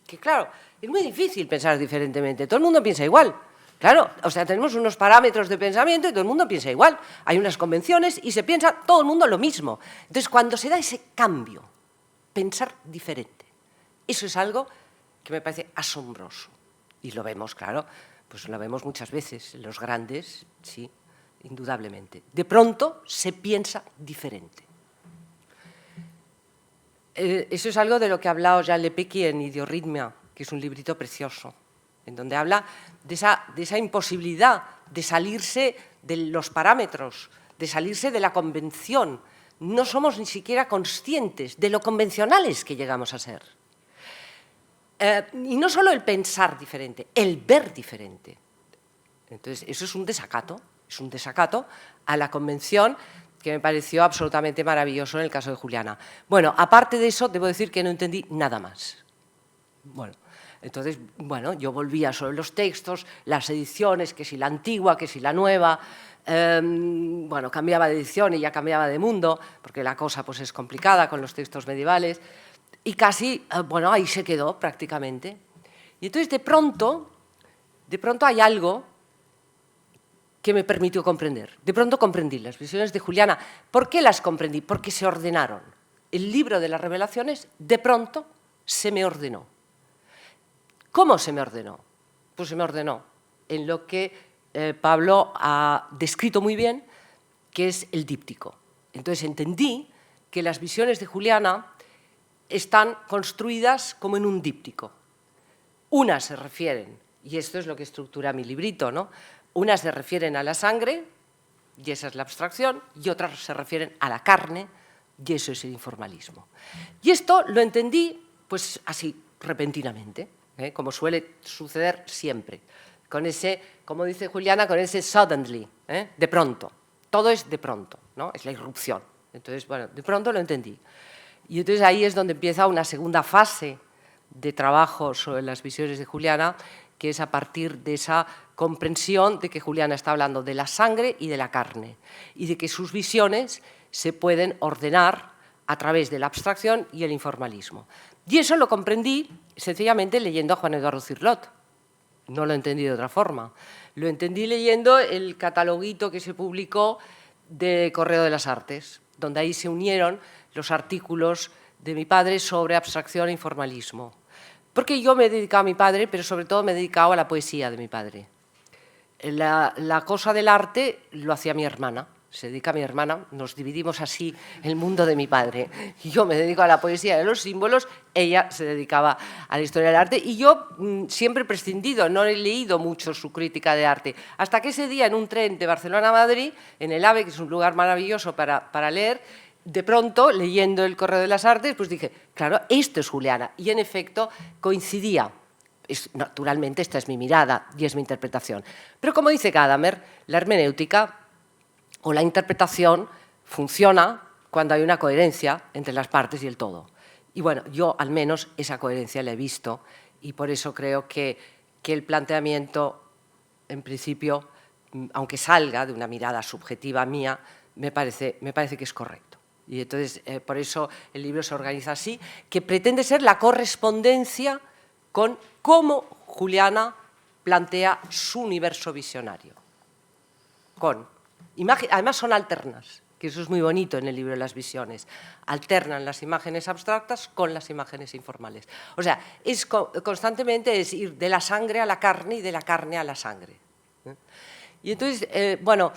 Que claro, es muy difícil pensar diferentemente, todo el mundo piensa igual. Claro, o sea, tenemos unos parámetros de pensamiento y todo el mundo piensa igual. Hay unas convenciones y se piensa todo el mundo lo mismo. Entonces, cuando se da ese cambio, pensar diferente, eso es algo que me parece asombroso. Y lo vemos, claro, pues lo vemos muchas veces. Los grandes, sí, indudablemente. De pronto se piensa diferente. Eso es algo de lo que ha hablado Jean Lepecki en Idiorritmia, que es un librito precioso, en donde habla de esa imposibilidad de salirse de los parámetros, de salirse de la convención. No somos ni siquiera conscientes de lo convencionales que llegamos a ser. Y no solo el pensar diferente, el ver diferente. Entonces, eso es un desacato a la convención, que me pareció absolutamente maravilloso en el caso de Juliana. Bueno, aparte de eso, debo decir que no entendí nada más. Bueno, entonces, bueno, yo volvía sobre los textos, las ediciones, que si la antigua, que si la nueva, bueno, cambiaba de edición y ya cambiaba de mundo, porque la cosa pues es complicada con los textos medievales, y casi, bueno, ahí se quedó prácticamente. Y entonces, de pronto hay algo que me permitió comprender. De pronto comprendí las visiones de Juliana. ¿Por qué las comprendí? Porque se ordenaron. El libro de las revelaciones, de pronto, se me ordenó. ¿Cómo se me ordenó? Pues se me ordenó en lo que Pablo ha descrito muy bien, que es el díptico. Entonces entendí que las visiones de Juliana están construidas como en un díptico. Unas se refieren, y esto es lo que estructura mi librito, ¿no? Unas se refieren a la sangre, y esa es la abstracción, y otras se refieren a la carne, y eso es el informalismo. Y esto lo entendí pues así, repentinamente, como suele suceder siempre, con ese, como dice Juliana, con ese suddenly, de pronto. Todo es de pronto, ¿no? Es la irrupción. Entonces, bueno, de pronto lo entendí. Y entonces ahí es donde empieza una segunda fase de trabajo sobre las visiones de Juliana, que es a partir de esa comprensión de que Juliana está hablando de la sangre y de la carne, y de que sus visiones se pueden ordenar a través de la abstracción y el informalismo. Y eso lo comprendí sencillamente leyendo a Juan Eduardo Cirlot. No lo entendí de otra forma. Lo entendí leyendo el cataloguito que se publicó de Correo de las Artes, donde ahí se unieron los artículos de mi padre sobre abstracción e informalismo. Porque yo me he dedicado a mi padre, pero sobre todo me he dedicado a la poesía de mi padre. La cosa del arte lo hacía mi hermana, se dedica a mi hermana, nos dividimos así el mundo de mi padre. Yo me dedico a la poesía de los símbolos, ella se dedicaba a la historia del arte y yo siempre he prescindido, no he leído mucho su crítica de arte. Hasta que ese día en un tren de Barcelona a Madrid, en el AVE, que es un lugar maravilloso para leer, de pronto, leyendo el Correo de las Artes, pues dije, claro, esto es Juliana. Y en efecto coincidía. Naturalmente, esta es mi mirada y es mi interpretación. Pero como dice Gadamer, la hermenéutica o la interpretación funciona cuando hay una coherencia entre las partes y el todo. Y bueno, yo al menos esa coherencia la he visto y por eso creo que el planteamiento, en principio, aunque salga de una mirada subjetiva mía, me parece que es correcto. Y entonces, por eso el libro se organiza así, que pretende ser la correspondencia con cómo Juliana plantea su universo visionario. Además son alternas, que eso es muy bonito en el libro de las visiones. Alternan las imágenes abstractas con las imágenes informales. O sea, constantemente es ir de la sangre a la carne y de la carne a la sangre. Y entonces, bueno,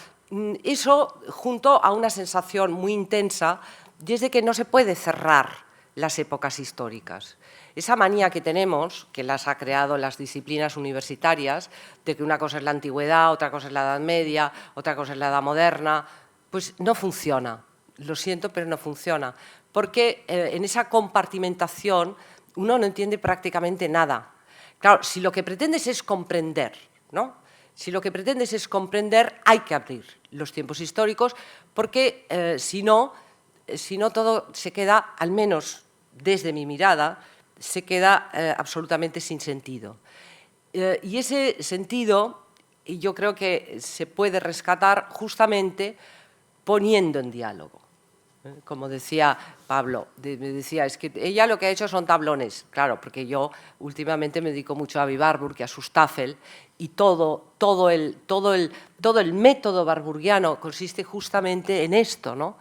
eso junto a una sensación muy intensa, y es de que no se puede cerrar las épocas históricas. Esa manía que tenemos, que las ha creado las disciplinas universitarias, de que una cosa es la antigüedad, otra cosa es la Edad Media, otra cosa es la Edad Moderna, pues no funciona. Lo siento, pero no funciona. Porque en esa compartimentación uno no entiende prácticamente nada. Claro, si lo que pretendes es comprender, ¿no? Si lo que pretendes es comprender, hay que abrir los tiempos históricos, porque si no todo se queda, al menos desde mi mirada, se queda absolutamente sin sentido. Y ese sentido yo creo que se puede rescatar justamente poniendo en diálogo. Como decía Pablo, me decía, es que ella lo que ha hecho son tablones. Claro, porque yo últimamente me dedico mucho a Avi Warburg y a su Staffel, y todo el método warburgiano consiste justamente en esto, ¿no?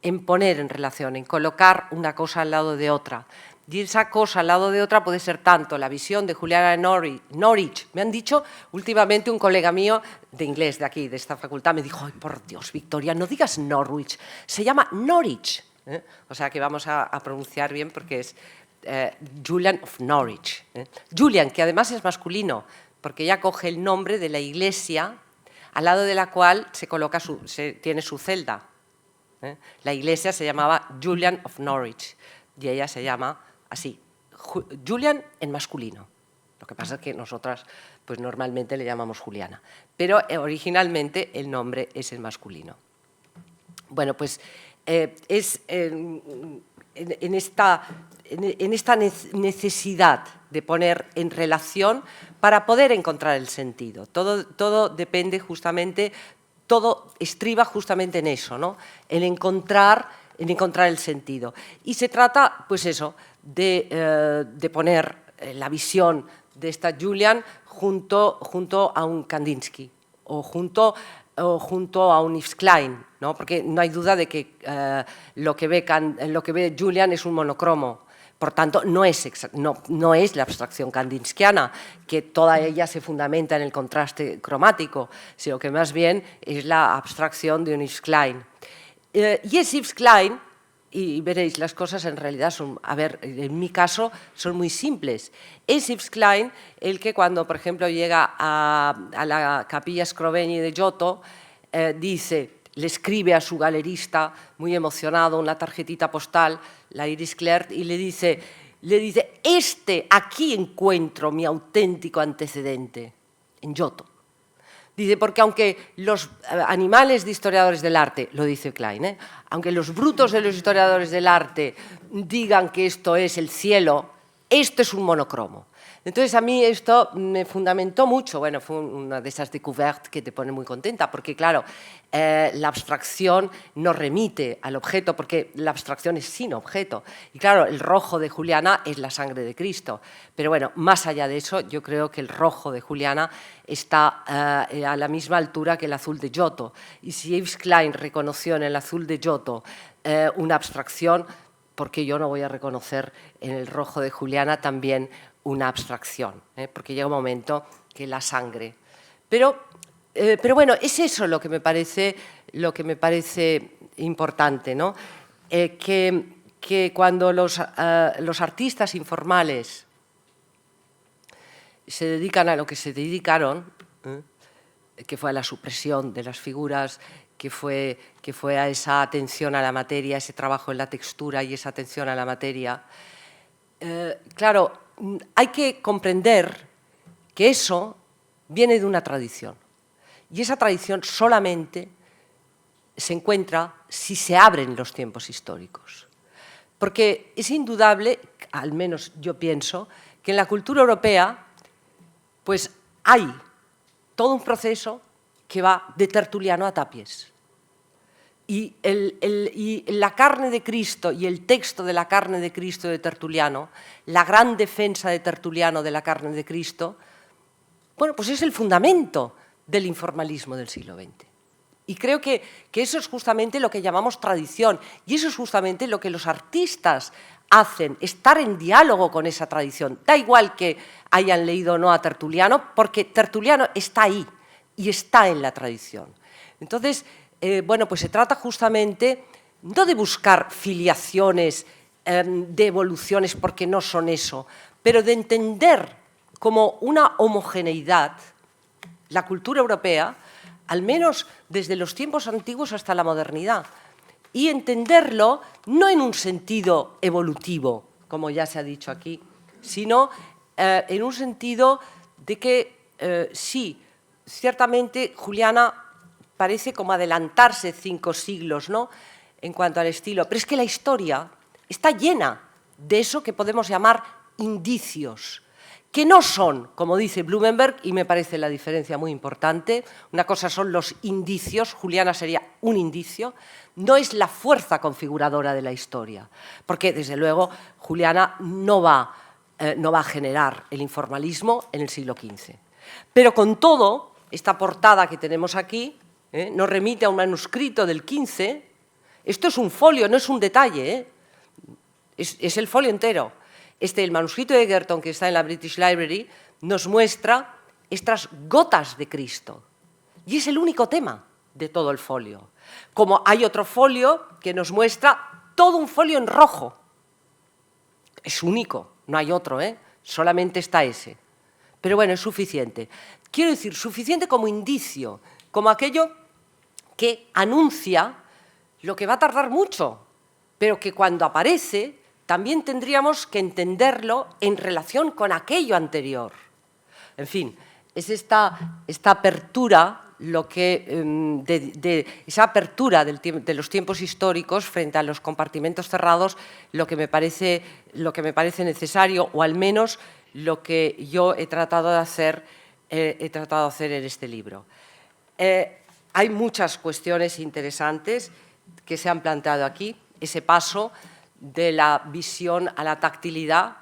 En poner en relación, en colocar una cosa al lado de otra. Y esa cosa al lado de otra puede ser tanto la visión de Juliana Norwich. Me han dicho últimamente un colega mío de inglés de aquí, de esta facultad, me dijo, ay, por Dios, Victoria, no digas Norwich, se llama Norwich. O sea que vamos a pronunciar bien porque es Julian of Norwich. Julian, que además es masculino, porque ella coge el nombre de la iglesia al lado de la cual tiene su celda. La iglesia se llamaba Julian of Norwich y ella se llama así, Julian en masculino. Lo que pasa es que nosotras pues normalmente le llamamos Juliana, pero originalmente el nombre es el masculino. Bueno, pues es en esta necesidad de poner en relación para poder encontrar el sentido. Todo depende justamente, todo estriba justamente en eso, ¿no? En encontrar el sentido. Y se trata, pues eso, de poner la visión de esta Julian junto a un Kandinsky o junto a un Yves Klein, ¿no? Porque no hay duda de que lo que ve Julian es un monocromo. Por tanto, no es la abstracción kandinskiana, que toda ella se fundamenta en el contraste cromático, sino que más bien es la abstracción de un Yves Klein. Y es Yves Klein, y veréis, las cosas en realidad son, a ver, en mi caso, son muy simples. Es Yves Klein el que cuando, por ejemplo, llega a la capilla Scrovegni de Giotto, dice, le escribe a su galerista, muy emocionado, una tarjetita postal, la Iris Clerc, y le dice, aquí encuentro mi auténtico antecedente, en Giotto. Dice, porque aunque los animales de historiadores del arte, lo dice Klein, aunque los brutos de los historiadores del arte digan que esto es el cielo, esto es un monocromo. Entonces, a mí esto me fundamentó mucho. Bueno, fue una de esas découvertes que te pone muy contenta, porque, claro, la abstracción nos remite al objeto, porque la abstracción es sin objeto. Y, claro, el rojo de Juliana es la sangre de Cristo. Pero, bueno, más allá de eso, yo creo que el rojo de Juliana está a la misma altura que el azul de Giotto. Y si Yves Klein reconoció en el azul de Giotto una abstracción, ¿por qué yo no voy a reconocer en el rojo de Juliana también una abstracción? Porque llega un momento que la sangre... Pero bueno, es eso lo que me parece importante, ¿no? Que cuando los artistas informales se dedican a lo que se dedicaron, que fue a la supresión de las figuras, que fue a esa atención a la materia, ese trabajo en la textura y esa atención a la materia, claro, hay que comprender que eso viene de una tradición. Y esa tradición solamente se encuentra si se abren los tiempos históricos. Porque es indudable, al menos yo pienso, que en la cultura europea pues hay todo un proceso que va de Tertuliano a Tapies. Y la carne de Cristo y el texto de la carne de Cristo de Tertuliano, la gran defensa de Tertuliano de la carne de Cristo, bueno, pues es el fundamento del informalismo del siglo XX. Y creo que eso es justamente lo que llamamos tradición, y eso es justamente lo que los artistas hacen, estar en diálogo con esa tradición. Da igual que hayan leído o no a Tertuliano, porque Tertuliano está ahí y está en la tradición. Entonces, bueno, pues se trata justamente no de buscar filiaciones, de evoluciones, porque no son eso, pero de entender como una homogeneidad la cultura europea, al menos desde los tiempos antiguos hasta la modernidad, y entenderlo no en un sentido evolutivo, como ya se ha dicho aquí, sino en un sentido de que sí, ciertamente Juliana parece como adelantarse 5 siglos, ¿no?, en cuanto al estilo, pero es que la historia está llena de eso que podemos llamar indicios, que no son, como dice Blumenberg, y me parece la diferencia muy importante, una cosa son los indicios, Juliana sería un indicio, no es la fuerza configuradora de la historia, porque desde luego Juliana no va a generar el informalismo en el siglo XV. Pero con todo, esta portada que tenemos aquí nos remite a un manuscrito del XV. Esto es un folio, no es un detalle, es el folio entero. El manuscrito de Egerton, que está en la British Library, nos muestra estas gotas de Cristo. Y es el único tema de todo el folio. Como hay otro folio que nos muestra todo un folio en rojo. Es único, no hay otro, solamente está ese. Pero bueno, es suficiente. Quiero decir, suficiente como indicio, como aquello que anuncia lo que va a tardar mucho, pero que cuando aparece también tendríamos que entenderlo en relación con aquello anterior. En fin, es esta apertura, esa apertura de los tiempos históricos frente a los compartimentos cerrados, lo que me parece necesario, o al menos lo que yo he tratado de hacer en este libro. Hay muchas cuestiones interesantes que se han planteado aquí. Ese paso de la visión a la tactilidad,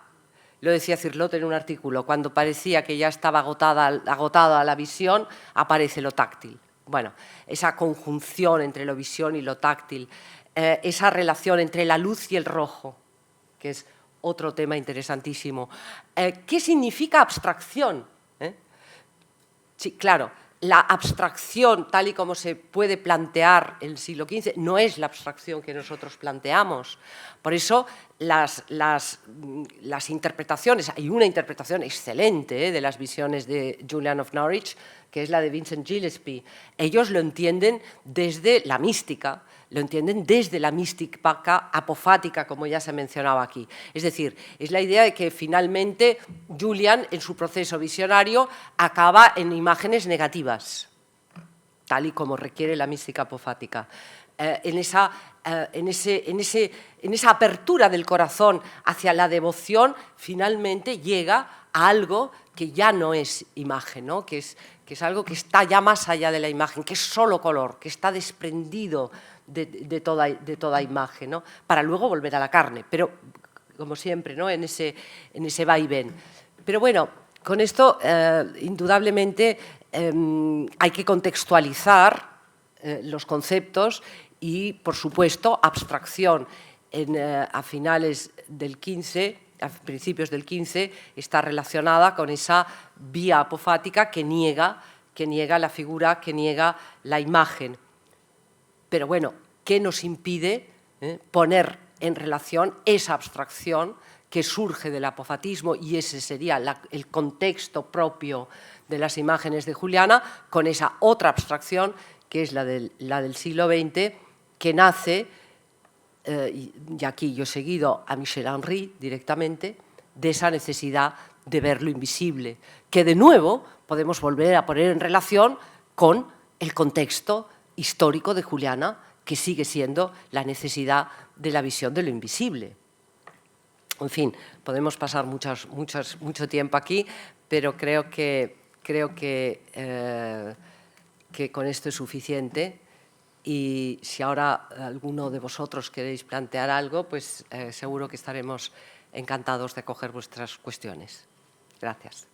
lo decía Cirlot en un artículo, cuando parecía que ya estaba agotada la visión, aparece lo táctil. Bueno, esa conjunción entre lo visión y lo táctil, esa relación entre la luz y el rojo, que es otro tema interesantísimo. ¿Qué significa abstracción? Sí, claro, la abstracción tal y como se puede plantear el siglo XV no es la abstracción que nosotros planteamos. Por eso las interpretaciones, hay una interpretación excelente de las visiones de Julian of Norwich, que es la de Vincent Gillespie. Ellos lo entienden desde la mística, lo entienden desde la mística apofática, como ya se ha mencionado aquí. Es decir, es la idea de que finalmente Julian, en su proceso visionario, acaba en imágenes negativas, tal y como requiere la mística apofática. En esa apertura del corazón hacia la devoción, finalmente llega a algo que ya no es imagen, ¿no? que es algo que está ya más allá de la imagen, que es solo color, que está desprendido de toda imagen, ¿no? Para luego volver a la carne, pero como siempre, ¿no? en ese vaivén. Pero bueno, con esto indudablemente hay que contextualizar los conceptos y, por supuesto, abstracción. A finales del XV, a principios del XV, está relacionada con esa vía apofática que niega la figura, que niega la imagen. Pero bueno, ¿qué nos impide poner en relación esa abstracción que surge del apofatismo, y ese sería el contexto propio de las imágenes de Juliana, con esa otra abstracción que es la del siglo XX, que nace, y aquí yo he seguido a Michel Henry directamente, de esa necesidad de ver lo invisible, que de nuevo podemos volver a poner en relación con el contexto histórico de Juliana, que sigue siendo la necesidad de la visión de lo invisible. En fin, podemos pasar mucho tiempo aquí, pero creo que con esto es suficiente, y si ahora alguno de vosotros queréis plantear algo, pues seguro que estaremos encantados de acoger vuestras cuestiones. Gracias.